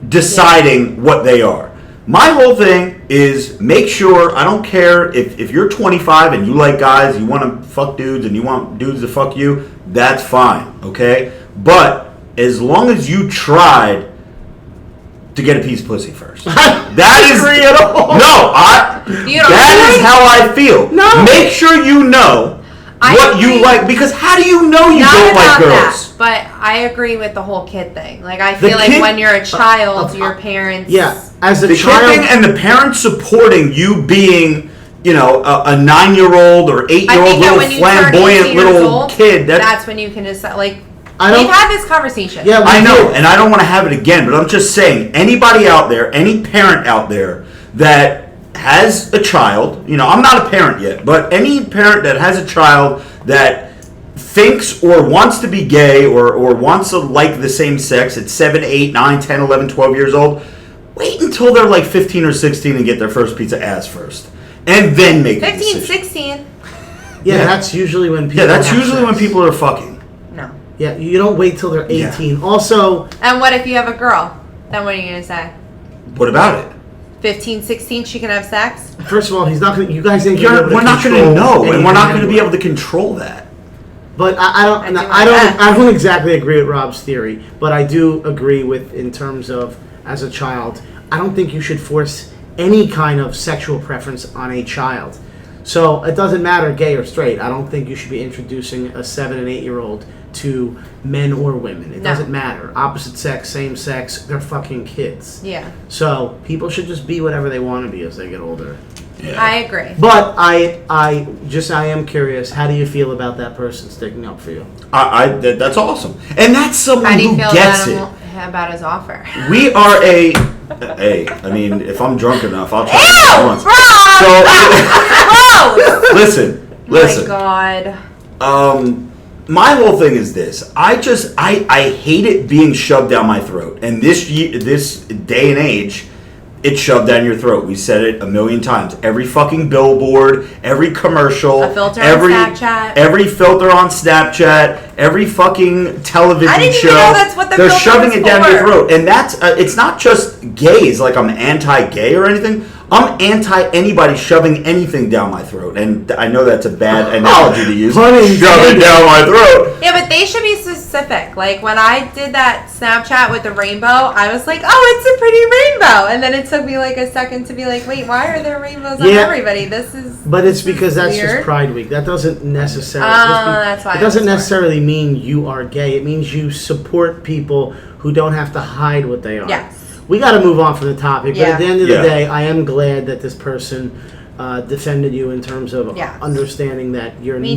deciding what they are. My whole thing is make sure, I don't care if you're 25 and you like guys, you want to fuck dudes and you want dudes to fuck you, that's fine, okay? But as long as you tried to get a piece of pussy first. That is agree at all. No, You don't that is agree? how I feel. No. Make sure you know I what agree. you like, because how do you know you Not don't like about girls? that, but I agree with the whole kid thing. Like I The feel like kid- when you're a child, your parents. Yeah, as a The child. kid thing and the parents supporting you being, you know, a 9-year-old or 8-year-old I think that little when you turn flamboyant 18 years little old, kid. that's when you can decide. Like I don't- we've had this conversation. Yeah, we I know, did. and I don't want to have it again, but I'm just saying, anybody out there, any parent out there that has a child, you know, I'm not a parent yet, but any parent that has a child that thinks or wants to be gay or wants to like the same sex at 7, 8, 9, 10, 11, 12 years old, wait until they're like 15 or 16 and get their first piece of ass first. And then make a 15, decision. 16. Yeah, that's usually when people. Yeah, that's have usually when sex. people are fucking. No. Yeah, you don't wait till they're Yeah. 18. Also, And what if you have a girl? Then what are you gonna say? What about it? 15, 16, she can have sex? first of all, he's not going. You guys ain't going to. We're not going to know, and we're not going to be able to control that. But I don't. I do I like don't. that. I don't exactly agree with Rob's theory, but I do agree with in terms of as a child. I don't think you should force any kind of sexual preference on a child. So it doesn't matter gay or straight. I don't think you should be introducing a 7 and 8-year-old to men or women. It doesn't matter. Opposite sex, same sex, they're fucking kids. Yeah. So people should just be whatever they want to be as they get older. Yeah. I agree. But I am curious. How do you feel about that person sticking up for you? That's awesome, and that's someone How do you who feel gets about his offer? We are hey, I mean, if I'm drunk enough, I'll try Ew! once. Gross! Listen. Oh my God. My whole thing is this. I hate it being shoved down my throat. And this day and age, it's shoved down your throat. We said it a million times. Every fucking billboard, every commercial, A filter on Snapchat. every filter on Snapchat, every fucking television I didn't show. even know that's what the they're filter shoving was it down for. your throat. And that's it's not just gays, like I'm anti-gay or anything. I'm anti anybody shoving anything down my throat, and I know that's a bad analogy to use. Shove it down my throat. Yeah, but they should be specific. Like when I did that Snapchat with the rainbow, I was like, "Oh, it's a pretty rainbow," and then it took me like a second to be like, "Wait, why are there rainbows on everybody? This is." But it's because that's weird. just Pride Week. That doesn't necessarily. That's why it I doesn't was smart. necessarily mean you are gay. It means you support people who don't have to hide what they are. Yes. We got to move on from the topic, but Yeah. at the end of the Yeah. day, I am glad that this person defended you in terms of Yes. understanding that you're Me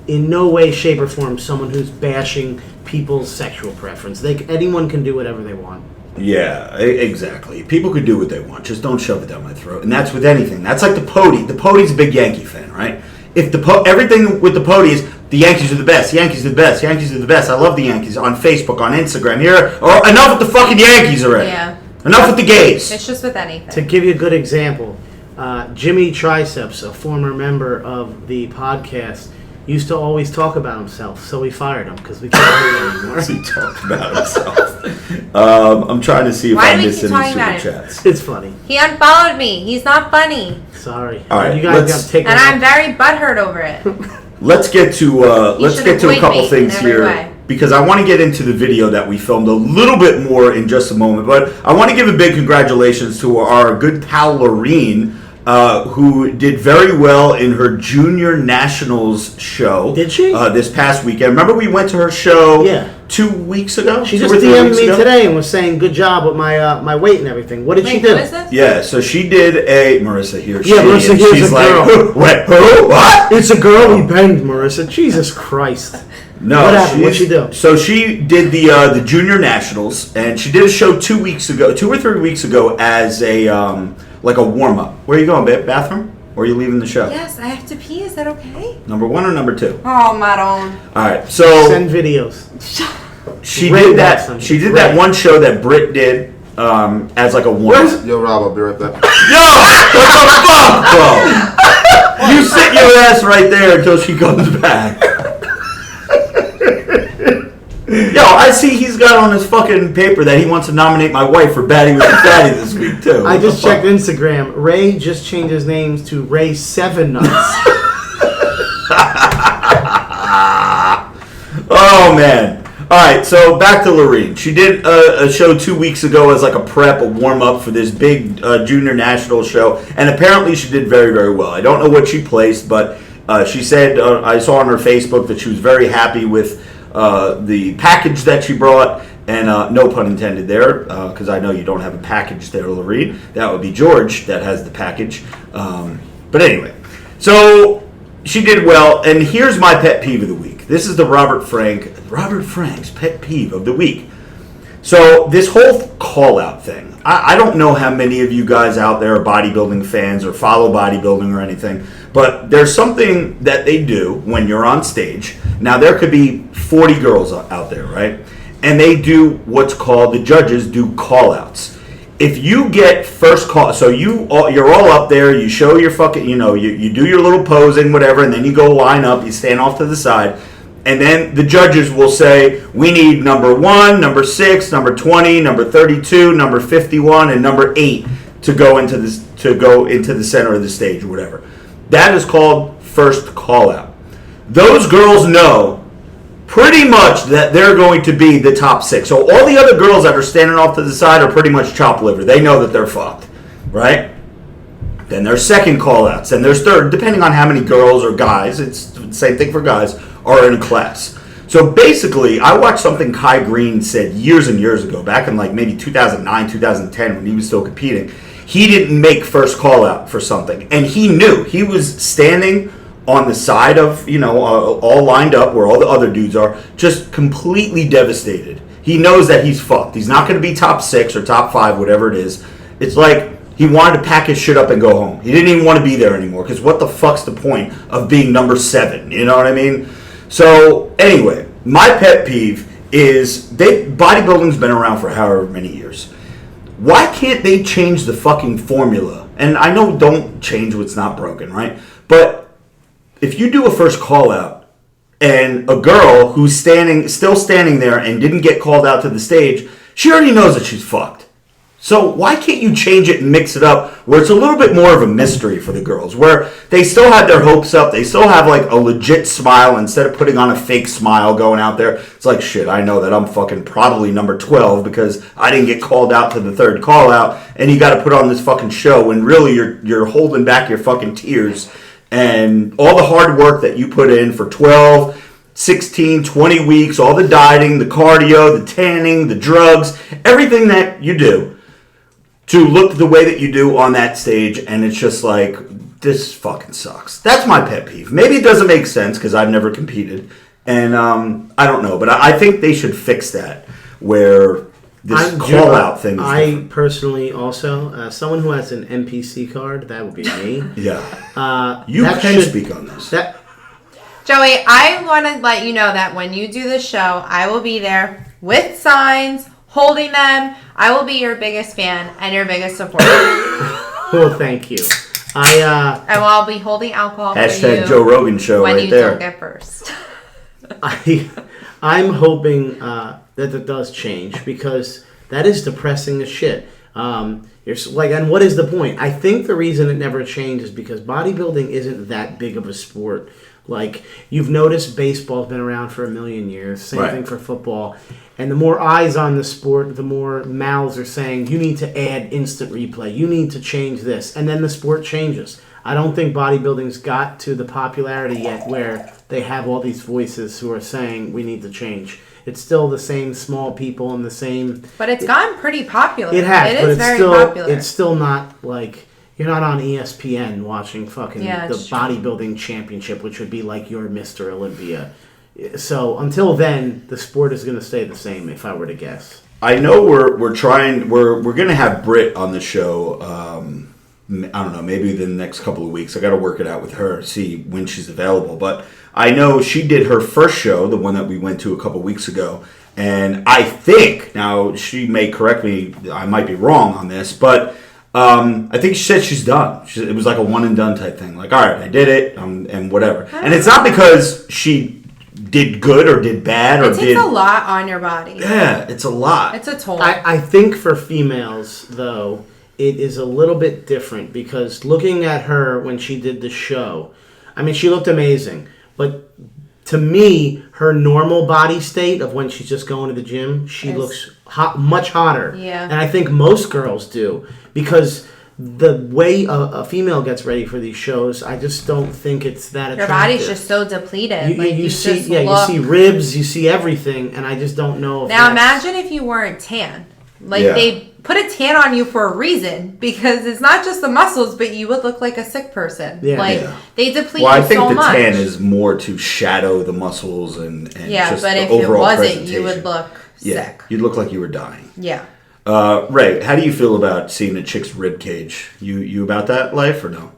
in no way, shape, or form someone who's bashing people's sexual preference. Anyone can do whatever they want. Yeah, exactly. People could do what they want. Just don't shove it down my throat. And that's with anything. That's like the Podie. The Podie's a big Yankee fan, right? If everything with the Podie is the Yankees are the best, Yankees are the best, Yankees are the best. I love the Yankees on Facebook, on Instagram. Here, or enough with the fucking Yankees already. Yeah. Enough with the gays. It's just with anything. To give you a good example, Jimmy Triceps, a former member of the podcast, used to always talk about himself, so we fired him because we can't do it anymore. He talked about himself. I'm trying to see if Why I do we missed keep any talking about super him? chats. It's funny. He unfollowed me. He's not funny, Sorry. All right, you guys let's- got to take and it I'm very butthurt over it. Let's get to a avoid couple me things in every here way. because I want to get into the video that we filmed a little bit more in just a moment. But I want to give a big congratulations to our good pal Lorene, who did very well in her Junior Nationals show. Did she? This past weekend. Remember we went to her show Yeah. 2 weeks ago? She 2 just or 3 DM'd weeks me ago? today and was saying good job with my weight and everything. What did she Wait, do? who is this? Yeah, so she did Marissa here. Yeah, Marissa here's she's a like, girl. Wait, who? What? It's a girl we banged, Marissa. Jesus Christ. No, What happened? What'd she do? So she did the Junior Nationals, and she did a show 2 weeks ago, 2 or 3 weeks ago, as a like a warm up. Where are you going, babe? Bathroom? Or are you leaving the show? Yes, I have to pee. Is that okay? Number 1 or number 2? Oh, Maron. All right. So Send videos. she Ray did that. Watson. She did Ray. that one show that Britt did as like a warm up. Yo, Rob, I'll be right back. Yo, what the fuck, bro? You sit your ass right there until she comes back. Yo, I see he's got on his fucking paper that he wants to nominate my wife for Baddie with the Fatty this week, too. I What the just fuck? checked Instagram. Ray just changed his name to Ray Seven Nuts. Oh, man. All right, so back to Lorene. She did a show 2 weeks ago as like a prep, a warm-up for this big Junior National show, and apparently she did very, very well. I don't know what she placed, but she said, I saw on her Facebook that she was very happy with the package that she brought, and no pun intended there, because I know you don't have a package there, Lorene. That would be George that has the package. But anyway, so she did well, and here's my pet peeve of the week. This is the Robert Frank's pet peeve of the week. So this whole call-out thing, I don't know how many of you guys out there are bodybuilding fans or follow bodybuilding or anything, but there's something that they do when you're on stage. Now, there could be 40 girls out there, right? And they do what's called, the judges do call-outs. If you get first call, so you're all up there, you show your fucking, you do your little posing, whatever, and then you go line up, you stand off to the side, and then the judges will say, we need number 1, number 6, number 20, number 32, number 51, and number 8 to go into the center of the stage or whatever. That is called first call out. Those girls know pretty much that they're going to be the top 6. So all the other girls that are standing off to the side are pretty much chopped liver. They know that they're fucked, right? Then there's second call-outs. Then there's third, depending on how many girls or guys. It's the same thing for guys, are in a class. So basically, I watched something Kai Green said years and years ago, back in like maybe 2009, 2010, when he was still competing. He didn't make first call-out for something. And he knew. He was standing on the side of, all lined up where all the other dudes are, just completely devastated. He knows that he's fucked. He's not going to be top 6 or top 5, whatever it is. It's like he wanted to pack his shit up and go home. He didn't even want to be there anymore, because what the fuck's the point of being number 7? You know what I mean? So, anyway, my pet peeve is bodybuilding's been around for however many years. Why can't they change the fucking formula? And I know don't change what's not broken, right? But if you do a first call out and a girl who's still standing there and didn't get called out to the stage, she already knows that she's fucked. So why can't you change it and mix it up where it's a little bit more of a mystery for the girls, where they still have their hopes up, they still have like a legit smile instead of putting on a fake smile going out there. It's like, shit, I know that I'm fucking probably number 12 because I didn't get called out to the third call out, and you got to put on this fucking show when really you're holding back your fucking tears. And all the hard work that you put in for 12, 16, 20 weeks, all the dieting, the cardio, the tanning, the drugs, everything that you do to look the way that you do on that stage, and it's just like, this fucking sucks. That's my pet peeve. Maybe it doesn't make sense because I've never competed, and I don't know, but I think they should fix that, where this call-out thing is different. Personally also, someone who has an NPC card, that would be me. Yeah. You can speak on this. Joey, I want to let you know that when you do the show, I will be there with signs, holding them. I will be your biggest fan and your biggest supporter. Well, thank you. I'll be holding alcohol for you. Hashtag Joe Rogan show when right you there. don't get first. I'm hoping that it does change, because that is depressing as shit. You're like, and what is the point? I think the reason it never changed is because bodybuilding isn't that big of a sport. Like, you've noticed baseball's been around for 1,000,000 years. Same thing for football. And the more eyes on the sport, the more mouths are saying, you need to add instant replay. You need to change this. And then the sport changes. I don't think bodybuilding's got to the popularity yet where they have all these voices who are saying we need to change. It's still the same small people and the same... But it's gotten pretty popular. It has, it but is it's very still popular. It's still not like... You're not on ESPN watching fucking the it's true. bodybuilding championship, which would be like your Mr. Olympia. So until then, the sport is going to stay the same, if I were to guess. I know we're going to have Britt on the show. I don't know, maybe the next couple of weeks. I got to work it out with her, see when she's available. But I know she did her first show, the one that we went to a couple of weeks ago. And I think, now she may correct me, I might be wrong on this, but I think she said she's done. It was like a one and done type thing. Like, all right, I did it, and whatever. And it's not because she did good or did bad or it takes a lot on your body. Yeah, it's a lot. It's a toll. I think for females, though, it is a little bit different, because looking at her when she did the show, I mean, she looked amazing. But to me, her normal body state of when she's just going to the gym, she looks much hotter. Yeah. And I think most girls do, because the way a female gets ready for these shows, I just don't think it's that attractive. Your body's just so depleted. You see ribs, you see everything, and I just don't know. Now imagine if you weren't tan. They put a tan on you for a reason, because it's not just the muscles, but you would look like a sick person. Yeah. They deplete well, you so much. I think the tan is more to shadow the muscles and just but the if overall it wasn't, presentation. you would look sick. You'd look like you were dying. Yeah. Ray, how do you feel about seeing a chick's rib cage? You about that life or no?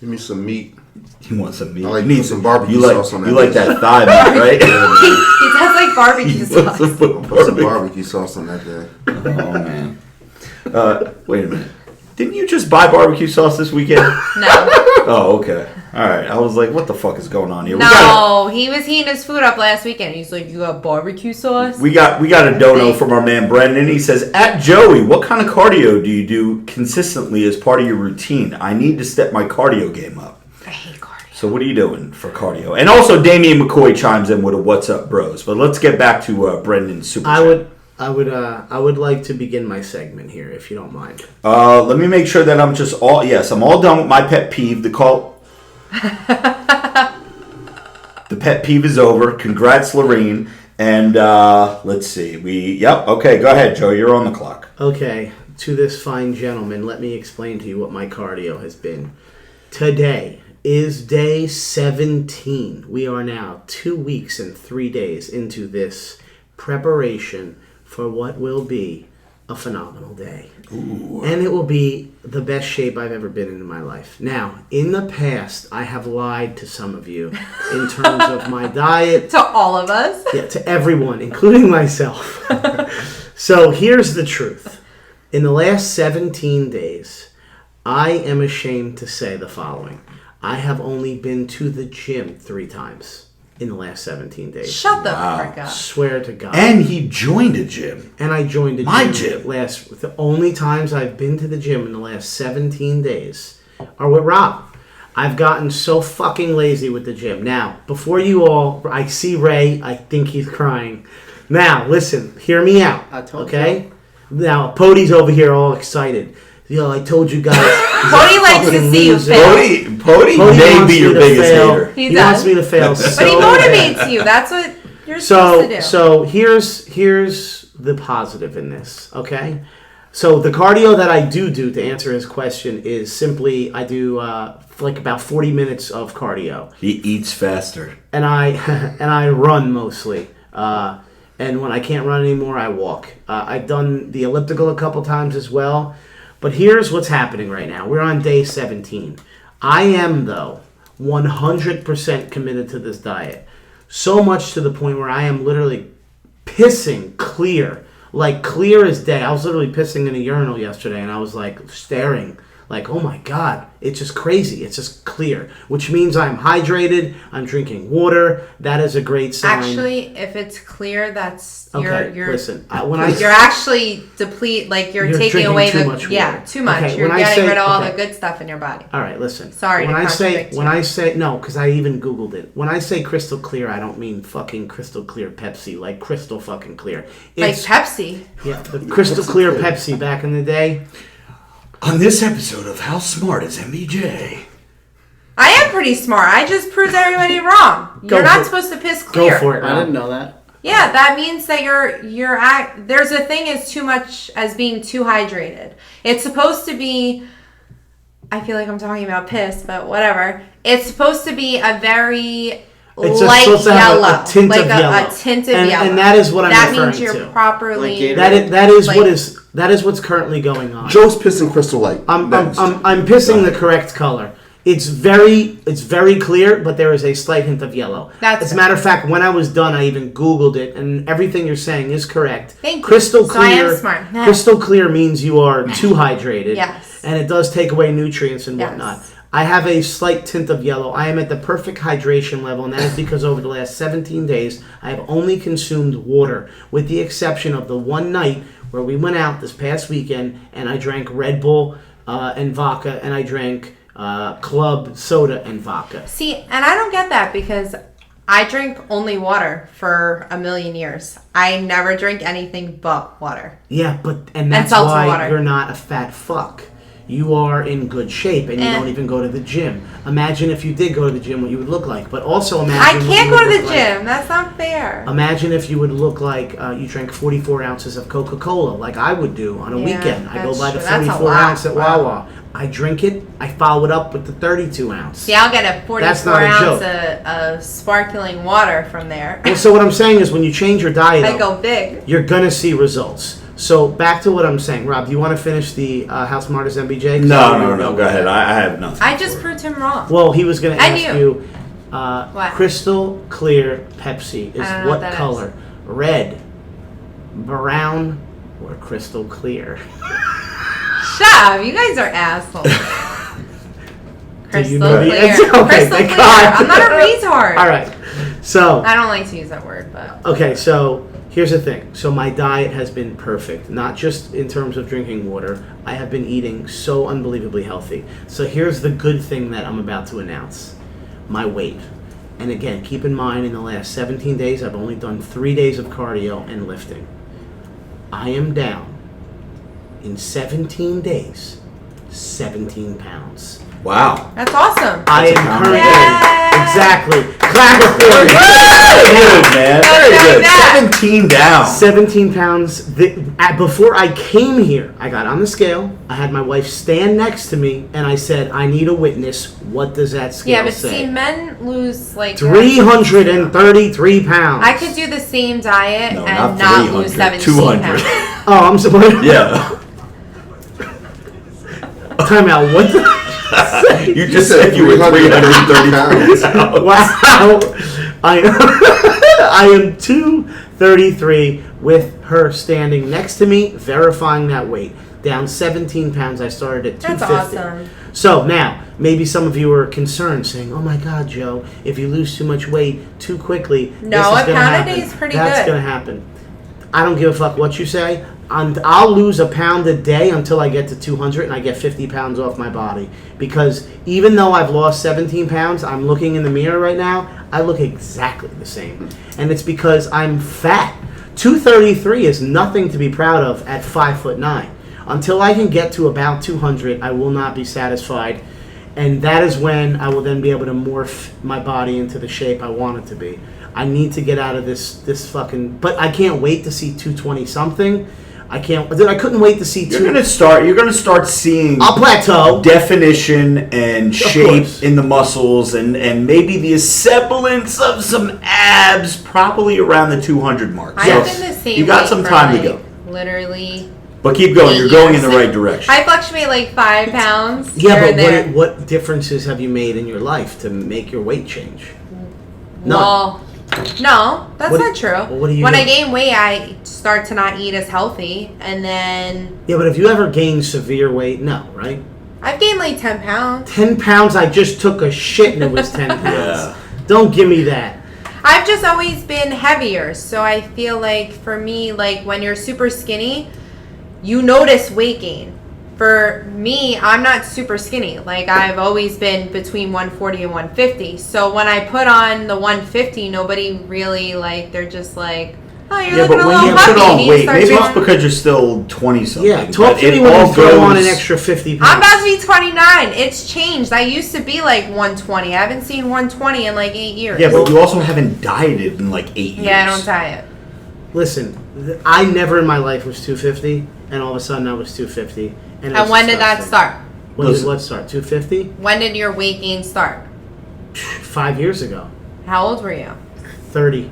Give me some meat. You want some meat? I like you need some barbecue sauce on that. You like that thigh meat, right? He does like barbecue sauce. Put some barbecue sauce on that day. Oh man. Wait a minute. Didn't you just buy barbecue sauce this weekend? No. Oh, okay. All right. I was like, what the fuck is going on here? No, he was heating his food up last weekend. He's like, you got barbecue sauce? We got a dono from our man Brendan. He says, at Joey, what kind of cardio do you do consistently as part of your routine? I need to step my cardio game up. I hate cardio. So what are you doing for cardio? And also Damian McCoy chimes in with a what's up bros. But let's get back to Brendan's super chat. I would like to begin my segment here, if you don't mind. Let me make sure that I'm I'm all done with my pet peeve. The pet peeve is over. Congrats, Lorene. And let's see. Okay, go ahead, Joe. You're on the clock. Okay, to this fine gentleman, let me explain to you what my cardio has been. Today is day 17. We are now 2 weeks and 3 days into this preparation for what will be a phenomenal day. Ooh. And it will be the best shape I've ever been in my life. Now, in the past, I have lied to some of you in terms of my diet. To all of us. Yeah, to everyone, including myself. So here's the truth. In the last 17 days, I am ashamed to say the following. I have only been to the gym 3 times in the last 17 days. Shut the frick up. Swear to God. And he joined a gym. And I joined a My gym. gym. The only times I've been to the gym in the last 17 days are with Rob. I've gotten so fucking lazy with the gym. Now, before you all, I see Ray. I think he's crying. Now, listen, hear me out. I told okay? Now, Podie's over here all excited. Yo, I told you guys. Podie likes to see you fail. Podie may wants be your me to biggest fail. hater. He He does. wants me to fail But he so bad. motivates you. That's what you're supposed to do. So here's the positive in this, okay? So the cardio that I do to answer his question is simply I do like about 40 minutes of cardio, He eats faster. and I run mostly. And when I can't run anymore, I walk. I've done the elliptical a couple times as well. But here's what's happening right now. We're on day 17. I am, though, 100% committed to this diet. So much to the point where I am literally pissing clear. Like clear as day. I was literally pissing in a urinal yesterday and I was like staring. Like, oh my God, it's just crazy. It's just clear. Which means I'm hydrated. I'm drinking water. That is a great sign. Actually, if it's clear, that's Okay, you're listen. you're actually you're You're taking drinking away too the much water. too much. Okay, you're when I getting say- rid of all okay. the good stuff in your body. All right, listen. Sorry when to I say contradict you. no, because I even Googled it. When I say crystal clear, I don't mean fucking crystal clear Pepsi, like crystal fucking clear. Like It's Pepsi. yeah, the crystal clear Pepsi back in the day. On this episode of How Smart is MBJ? I am pretty smart. I just proved everybody wrong. Go You're not for it. supposed to piss clear. Go for it. I didn't know that. Yeah, that means that there's a thing as too much as being too hydrated. It's supposed to be, I feel like I'm talking about piss, but whatever. It's supposed to be a very It's light supposed to have yellow. a tint like of yellow. a tint of And- yellow. and that is what I'm That referring means you're to. properly. Like Gatorade. That is what's currently going on. Joe's pissing Crystal Light. I'm Next. pissing the correct color. It's very clear, but there is a slight hint of yellow. That's As a it. matter of fact, when I was done, I even Googled it, and everything you're saying is correct. Thank you. Crystal So I am clear. smart. Yeah. Crystal clear means you are too hydrated. Yes. And it does take away nutrients and Yes. whatnot. I have a slight tint of yellow. I am at the perfect hydration level, and that is because over the last 17 days, I have only consumed water, with the exception of the one night where we went out this past weekend, and I drank Red Bull and vodka, and I drank Club soda and vodka. See, and I don't get that because I drink only water for a million years. I never drink anything but water. Yeah, and that's seltzer why water. you're not a fat fuck. You are in good shape, and you don't even go to the gym. Imagine if you did go to the gym, what you would look like. But also I imagine what can't you go would to the look like. gym. That's not fair. Imagine if you would look like you drank 44 ounces of Coca-Cola, like I would do on a Yeah, weekend. I go that's buy the true. That's a 44 lot. ounce at Wow. Wawa. I drink it. I follow it up with the 32 ounce. See, I'll get a That's 44 not a ounce joke. of sparkling water from there. Well, so what I'm saying is when you change your diet, I up, go big. you're going to see results. So back to what I'm saying. Rob, do you want to finish the How Smart is MBJ? 'Cause I don't No. know. Go ahead. I have nothing. I just proved him wrong. Well, he was going to And ask you. you, What? crystal clear Pepsi is I don't know what what that color? Red, brown, or crystal clear? Shut up. You guys are assholes. Crystal know the clear. answer? Okay, Crystal thank clear. God. I'm not a retard. All right. So, I don't like to use that word, but okay, so here's the thing. So my diet has been perfect, not just in terms of drinking water. I have been eating so unbelievably healthy. So here's the good thing that I'm about to announce. My weight. And again, keep in mind in the last 17 days, I've only done 3 days of cardio and lifting. I am down in 17 days, 17 pounds. Wow. That's awesome. I am currently Yay! exactly. Clap it for me. Very good, man. Very Like good. that. 17 down. 17 pounds. Before I came here, I got on the scale. I had my wife stand next to me, and I said, I need a witness. What does that scale Yeah, but say? see, men lose like 333 pounds. I could do the same diet No, and not not lose 300, 17 200. pounds. Oh, I'm sorry. Yeah. Time out. What the? You just said you were 330 pounds. Wow. I am 233 with her standing next to me, verifying that weight. Down 17 pounds. I started at 250. That's awesome. So now, maybe some of you are concerned, saying, "Oh my God, Joe, if you lose too much weight too quickly, No, this is a gonna pound a happen. day is pretty That's good." going to happen." I don't give a fuck what you say. I'll lose a pound a day until I get to 200 and I get 50 pounds off my body. Because even though I've lost 17 pounds, I'm looking in the mirror right now, I look exactly the same. And it's because I'm fat. 233 is nothing to be proud of at 5'9". Until I can get to about 200, I will not be satisfied. And that is when I will then be able to morph my body into the shape I want it to be. I need to get out of this fucking... But I can't wait to see 220 something. I couldn't wait to see You're gonna start seeing I'll plateau. definition and shape course. in the muscles and maybe the semblance of some abs probably around the 200 mark. I've So been the same you got weight some for, time like, to go. Literally. But keep going. 8 You're going in years. the right direction. I fluctuate like 5 pounds Yeah, here but and there. what differences have you made in your life to make your weight change? None. Well, no, that's What- not true. well, what do you when do? I gain weight, I start to not eat as healthy, and then Yeah, but have you ever gained severe weight? No, right? I've gained like 10 pounds. 10 pounds, I just took a shit and it was 10 pounds. Yeah. Don't give me that. I've just always been heavier, so I feel like for me, like when you're super skinny, you notice weight gain. For me, I'm not super skinny. Like I've always been between 140 and 150. So when I put on the 150, nobody really like. They're just like, "Oh, you're Yeah, looking but a when little you bumpy." put on need to weight, start maybe it's doing- because you're still 20 something. Yeah, talk but to me it when all you throw on an goes- extra 50 I'm pounds. about to be 29. It's changed. I used to be like 120. I haven't seen 120 in like 8 years. Yeah, but you also haven't dieted in like 8 years. Yeah, I don't diet. Listen, I never in my life was 250, and all of a sudden I was 250. And, it And was when did that disgusting. start? When did Listen. what start? 250? When did your weight gain start? 5 years ago. How old were you? 30.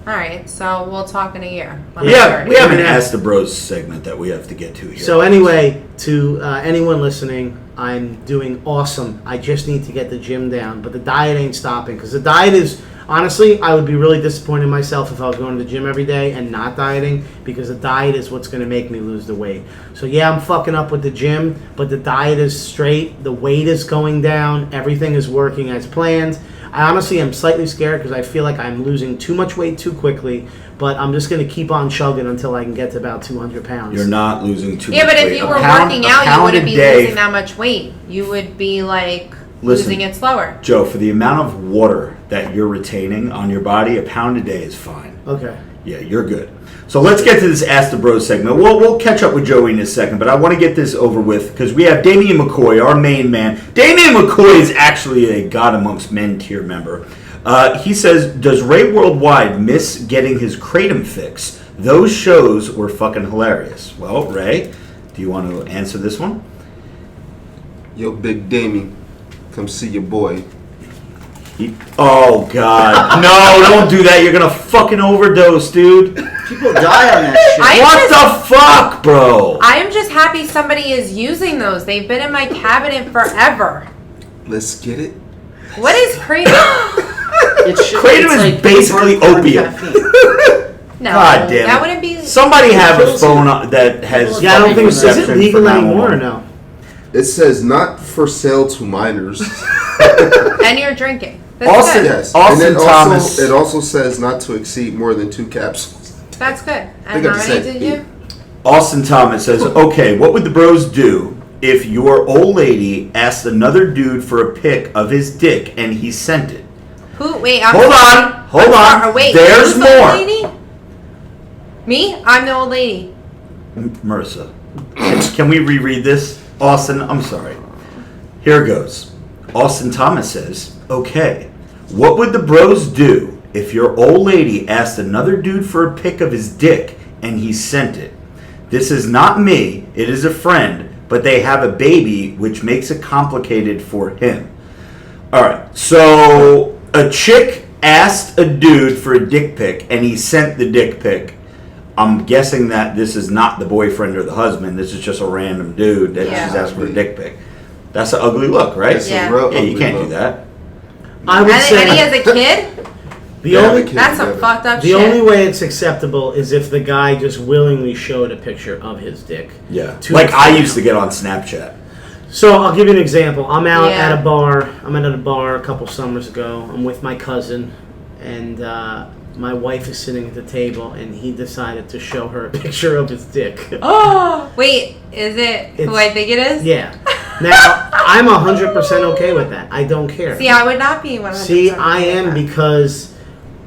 All right, so we'll talk in a year. when I'm Yeah, 30. we have an Ask the Bros segment that we have to get to here. So anyway, to anyone listening, I'm doing awesome. I just need to get the gym down, but the diet ain't stopping because the diet is honestly, I would be really disappointed in myself if I was going to the gym every day and not dieting because the diet is what's going to make me lose the weight. So yeah, I'm fucking up with the gym, but the diet is straight. The weight is going down. Everything is working as planned. I honestly am slightly scared because I feel like I'm losing too much weight too quickly, but I'm just going to keep on chugging until I can get to about 200 pounds. You're not losing too Yeah, much but weight. if you A were pound- working a out, you pound wouldn't a be day- losing that much weight. You would be like Listen. losing it slower. Joe, for the amount of water that you're retaining on your body, a pound a day is fine. Okay. Yeah, you're good. So let's get to this Ask the Bros segment. We'll catch up with Joey in a second, but I want to get this over with because we have Damian McCoy, our main man. Damian McCoy is actually a God Amongst Men tier member. He says, does Ray Worldwide miss getting his Kratom fix? Those shows were fucking hilarious. Well, Ray, do you want to answer this one? Yo, Big Damie, come see your boy. Oh, God. No, don't do that. You're going to fucking overdose, dude. People die on that shit. I- What the fuck, bro? I am just happy somebody is using those. They've been in my cabinet forever. Let's get it. What is crazy? Kratom is basically hardcore opium. caffeine. No, God damn that it. wouldn't be. Somebody have a kills phone you. that has Yeah, I don't think, is it reception legal for anymore or 911. no? It says not for sale to minors. And you're drinking. That's Austin- good. Yes. Austin and then Thomas. it also says not to exceed more than 2 capsules. That's good. I And got how to many say did you? Austin Thomas says, okay, what would the bros do if your old lady asked another dude for a pic of his dick and he sent it? Who? Wait, I'm Hold sorry. on, hold I'm on. sorry. Wait, There's who's the old more. lady? Me? I'm the old lady. Marissa, can we reread this? Austin, I'm sorry. Here it goes. Austin Thomas says, okay, what would the bros do if your old lady asked another dude for a pic of his dick and he sent it? This is not me, it is a friend, but they have a baby, which makes it complicated for him. Alright, so a chick asked a dude for a dick pic and he sent the dick pic. I'm guessing that this is not the boyfriend or the husband, this is just a random dude that she's asking for a dick pic. That's an ugly look, right? Yeah. Yeah, you can't do that. I would say And he has a kid? That's some fucked up shit. The only way it's acceptable is if the guy just willingly showed a picture of his dick. Yeah. Like I used to get on Snapchat. So I'll give you an example. I'm out Yeah. at a bar. I'm at a bar a couple summers ago. I'm with my cousin, and my wife is sitting at the table, and he decided to show her a picture of his dick. Oh! Wait, is it who I think it is? Yeah. Now, I'm 100% okay with that. I don't care. See, I would not be 100%. See, I okay am with that. because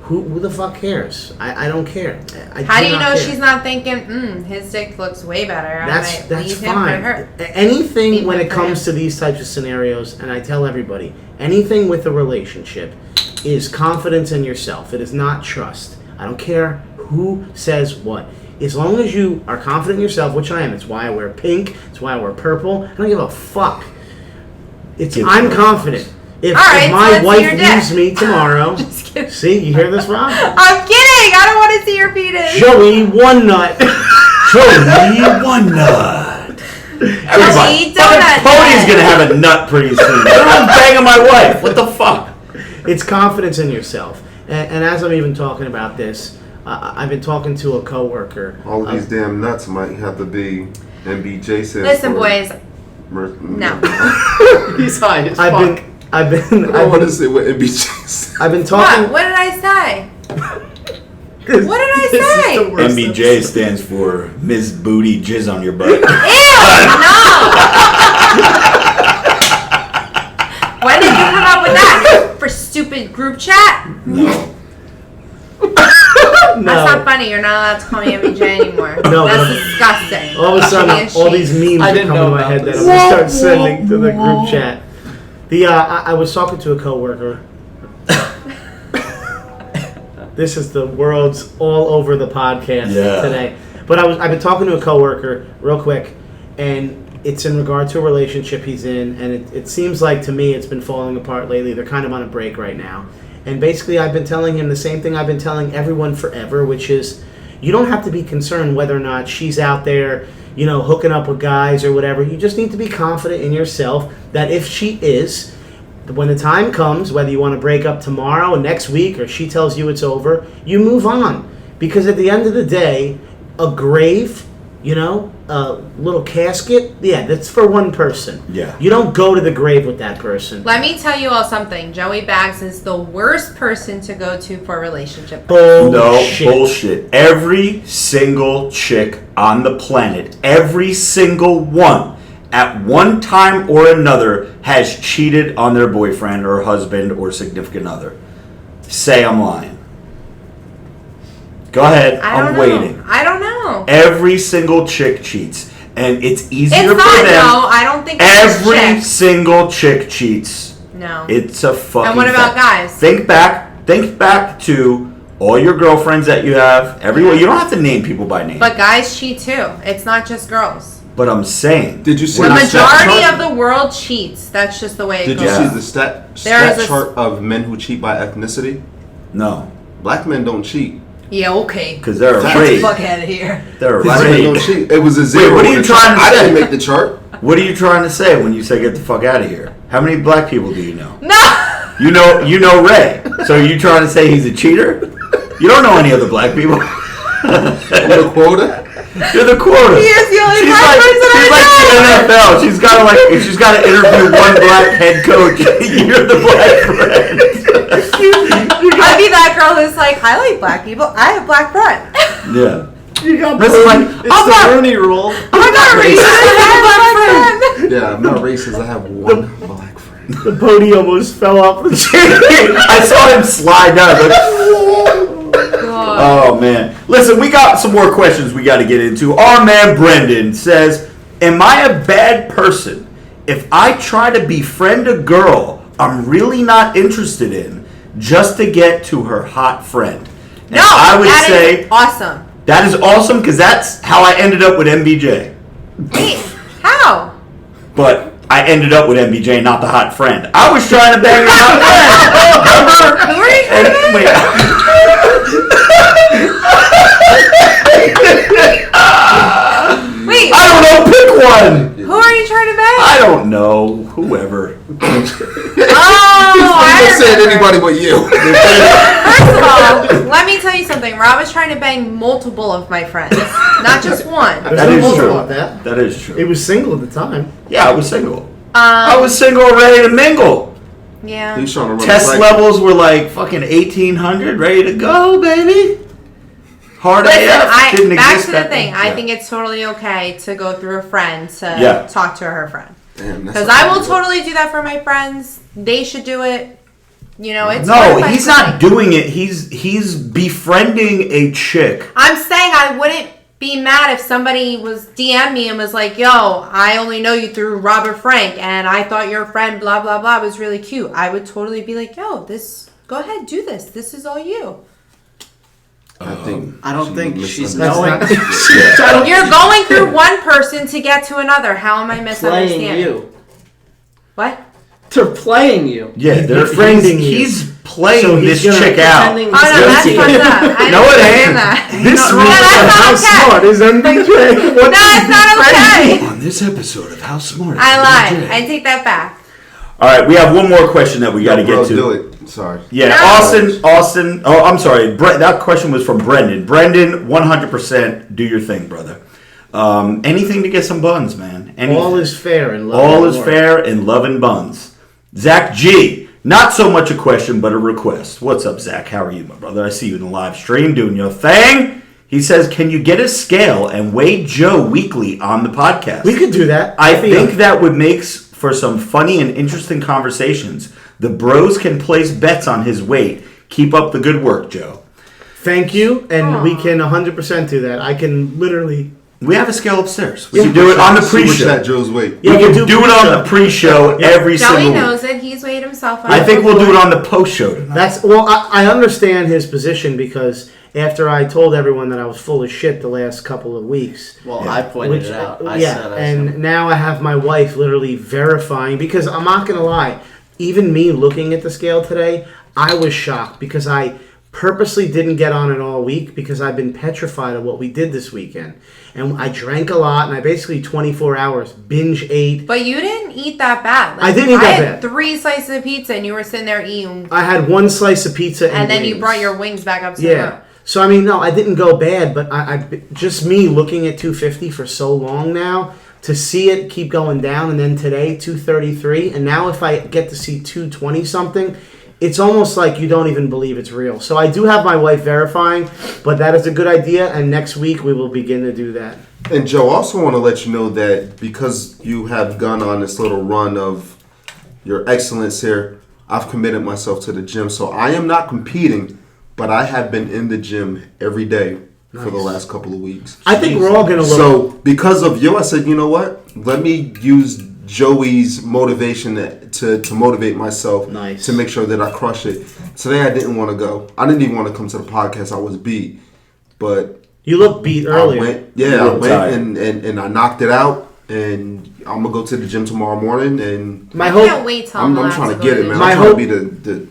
who the fuck cares? I don't care. How do you know care. she's not thinking, his dick looks way better? That's leave him fine. for her. Anything Leave when him it for comes him. to these types of scenarios, and I tell everybody, anything with a relationship is confidence in yourself. It is not trust. I don't care who says what. As long as you are confident in yourself, which I am, it's why I wear pink, it's why I wear purple. I don't give a fuck. I'm confident. If Alright, my so let's see wife your dick. leaves me tomorrow, Just kidding. see, you hear this, Rob? I'm kidding! I don't want to see your penis! Joey One Nut. Joey One Nut. Joey Donut. Cody's gonna have a nut pretty soon. I'm banging my wife. What the fuck? It's confidence in yourself. And as I'm even talking about this, I've been talking to a coworker. All of these damn nuts might have to be MBJ says. Listen, boys. No. He's high as I've fuck. I want to say what MBJ says. I've been talking. What did I say? This- What did I This is say? the worst MBJ episode. stands for Ms. Booty Jizz on your butt. Ew! No! When did you come up with that? For stupid group chat? No. No. That's not funny. You're not allowed to call me MBJ anymore. No, That's but- disgusting. All of a sudden, Should be all these ashamed. memes I are didn't coming know to my about head that this. I'm gonna start sending to the group chat. I was talking to a coworker. This is the world's all over the podcast today. But I've been talking to a coworker real quick, and it's in regard to a relationship he's in, and it seems like to me it's been falling apart lately. They're kind of on a break right now. And basically I've been telling him the same thing I've been telling everyone forever, which is you don't have to be concerned whether or not she's out there, hooking up with guys or whatever. You just need to be confident in yourself that if she is, when the time comes, whether you want to break up tomorrow or next week or she tells you it's over, you move on. Because at the end of the day, a grave, a little casket, that's for one person. Yeah. You don't go to the grave with that person. Let me tell you all something. Joey Bags is the worst person to go to for a relationship. Bullshit. No, bullshit. Every single chick on the planet, every single one, at one time or another, has cheated on their boyfriend or husband or significant other. Say I'm lying. Go ahead. I'm waiting. I don't know. Every single chick cheats. And it's easier It's for not, them. no. I don't think it's Every chick. single chick cheats. No. It's a fucking And what about fact. guys? Think back to all your girlfriends that you have. Everyone. You don't have to name people by name. But guys cheat too. It's not just girls. But I'm saying. Did you see The the stat majority chart? of the world cheats. That's just the way it Did goes. you Yeah. see the stat There is a- chart of men who cheat by ethnicity? No. Black men don't cheat. Yeah, okay. Because they're Get afraid. Fuck out of here. They're Black men don't afraid. cheat. It was a zero. what are on you the trying chart. to I say? didn't make the chart. What are you trying to say when you say get the fuck out of here? How many black people do you know? No! You know Ray. So are you trying to say he's a cheater? You don't know any other black people. With a quota? You're the quota. He is the only She's black like, person she's like I the NFL. She's got to interview one black head coach. You're the black friend. I'd be that girl who's like, I like black people. I have black friends. Yeah. You got This is like, It's the Rooney Rule. I'm not racist. I have black friends. Yeah, I'm not racist. I have one black friend. the podium almost fell off the chair. I saw him slide down. Like, oh man. Listen. Listen, we got some more questions we got to get into. Our man Brendan says, am I a bad person if I try to befriend a girl I'm really not interested in just to get to her hot friend? And No, I would that say is awesome. that is awesome because that's how I ended up with MBJ. Wait, how? But I ended up with MBJ, not the hot friend. I was trying to bang her hot friend. Who are you trying to bang? Wait, I don't know. Pick one. who are you trying to bang? I don't know. Whoever. Oh, I Don't say it remember. anybody but you. First of all, let me tell you something. Rob was trying to bang multiple of my friends, not just one. There's That no is bull true. about that. That is It true. was single at the time. Yeah, I was single. I was single, ready to mingle. Yeah. He's trying to run Test a cycle. levels were like fucking 1800, ready to go, baby. Hard Listen, AF didn't back exist to the back thing. then. I Yeah. think it's totally okay to go through a friend to Yeah. talk to her friend. Damn, that's Because not I will good. totally do that for my friends. They should do it. You know, it's No, worth he's it. not doing it. He's befriending a chick. I'm saying I wouldn't be mad if somebody was DM me and was like, yo, I only know you through Robert Frank and I thought your friend blah blah blah was really cute. I would totally be like, yo, go ahead, do this. This is all you. I think I don't she think she's misunderstood. knowing. You're going through one person to get to another. How am I Playing misunderstanding? you. What? They're playing you. Yeah, He's they're befriending you. He's playing So he's this gonna chick out. pretending- Oh no, that's Guilty. fucked up. I No, didn't it understand ain't. that. This No, week that's not How okay. smart is MBJ? No, it's not okay. on this episode of How Smart Is I lied. MJ? I take that back. All right, we have one more question that we got to Bro, get to. do it. Sorry. Yeah, No. Austin. Oh, I'm sorry. That question was from Brendan. Brendan, 100%. Do your thing, brother. Anything to get some buns, man. Anything. All is fair in love. All and is war. fair in love and buns. Zach G. Not so much a question, but a request. What's up, Zach? How are you, my brother? I see you in the live stream doing your thing. He says, can you get a scale and weigh Joe weekly on the podcast? We could do that. I think that would make for some funny and interesting conversations. The bros can place bets on his weight. Keep up the good work, Joe. Thank you, and Aw. we can 100% do that. I can literally. We have a scale upstairs. We Yeah. can do it on the Super pre-show. chat Joe's weight. Yeah, We we'll can do it on the pre-show every Joey single knows week. it. He's weighed himself out. I think we'll do it on the post-show tonight. That's well. I understand his position because after I told everyone that I was full of shit the last couple of weeks. Well, I pointed it out. I yeah, said I and said- now I have my wife literally verifying because I'm not gonna lie. Even me looking at the scale today, I was shocked because I purposely didn't get on it all week because I've been petrified of what we did this weekend. And I drank a lot, and I basically 24 hours binge ate. But you didn't eat that bad. I didn't eat that I had bad. 3 slices of pizza, and you were sitting there eating, I had one slice of pizza and then you wings. brought your wings back up to the Yeah. room. So I mean, no, I didn't go bad, but I just me looking at 250 for so long now to see it keep going down, and then today 233, and now if I get to see 220 something, it's almost like you don't even believe it's real. So I do have my wife verifying, but that is a good idea, and next week we will begin to do that. And Joe, also want to let you know that because you have gone on this little run of your excellence here, I've committed myself to the gym. So I am not competing, but I have been in the gym every day for the last couple of weeks. I think we're all gonna look. So because of you, I said, you know what? Let me use Joey's motivation to motivate myself Nice. to make sure that I crush it. Today I didn't want to go. I didn't even want to come to the podcast. I was beat. But you look beat earlier. I went tired. and I knocked it out. And I'm gonna go to the gym tomorrow morning, and My I hope. can't wait till I'm allowed trying to go get it, the man. gym. My I'm trying hope- to be the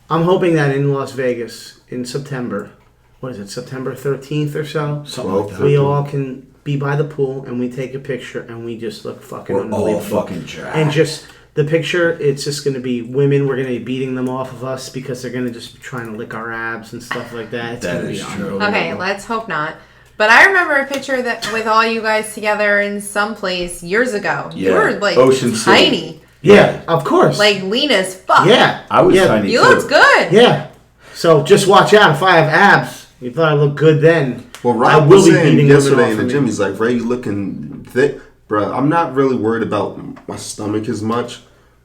I'm hoping that in Las Vegas in September, what is it, September 13th or so? Something like that. We all can be by the pool and we take a picture and we just look fucking We're unbelievable. all fucking jacked. And just the picture, it's just going to be women. We're going to be beating them off of us because they're going to just be trying to lick our abs and stuff like that. It's That going to be is true. unbelievable. Okay, let's hope not. But I remember a picture that with all you guys together in some place years ago. You Yeah, were like Ocean City. tiny, Yeah, of course. like lean as fuck. yeah, I was yeah, tiny you too. looked good. Yeah. So just watch out. If I have abs, you thought I looked good then. Well, I Rob will was be saying beating yesterday women in off the of gym, me. he's like, Ray, you looking thick. Bro, I'm not really worried about my stomach as much.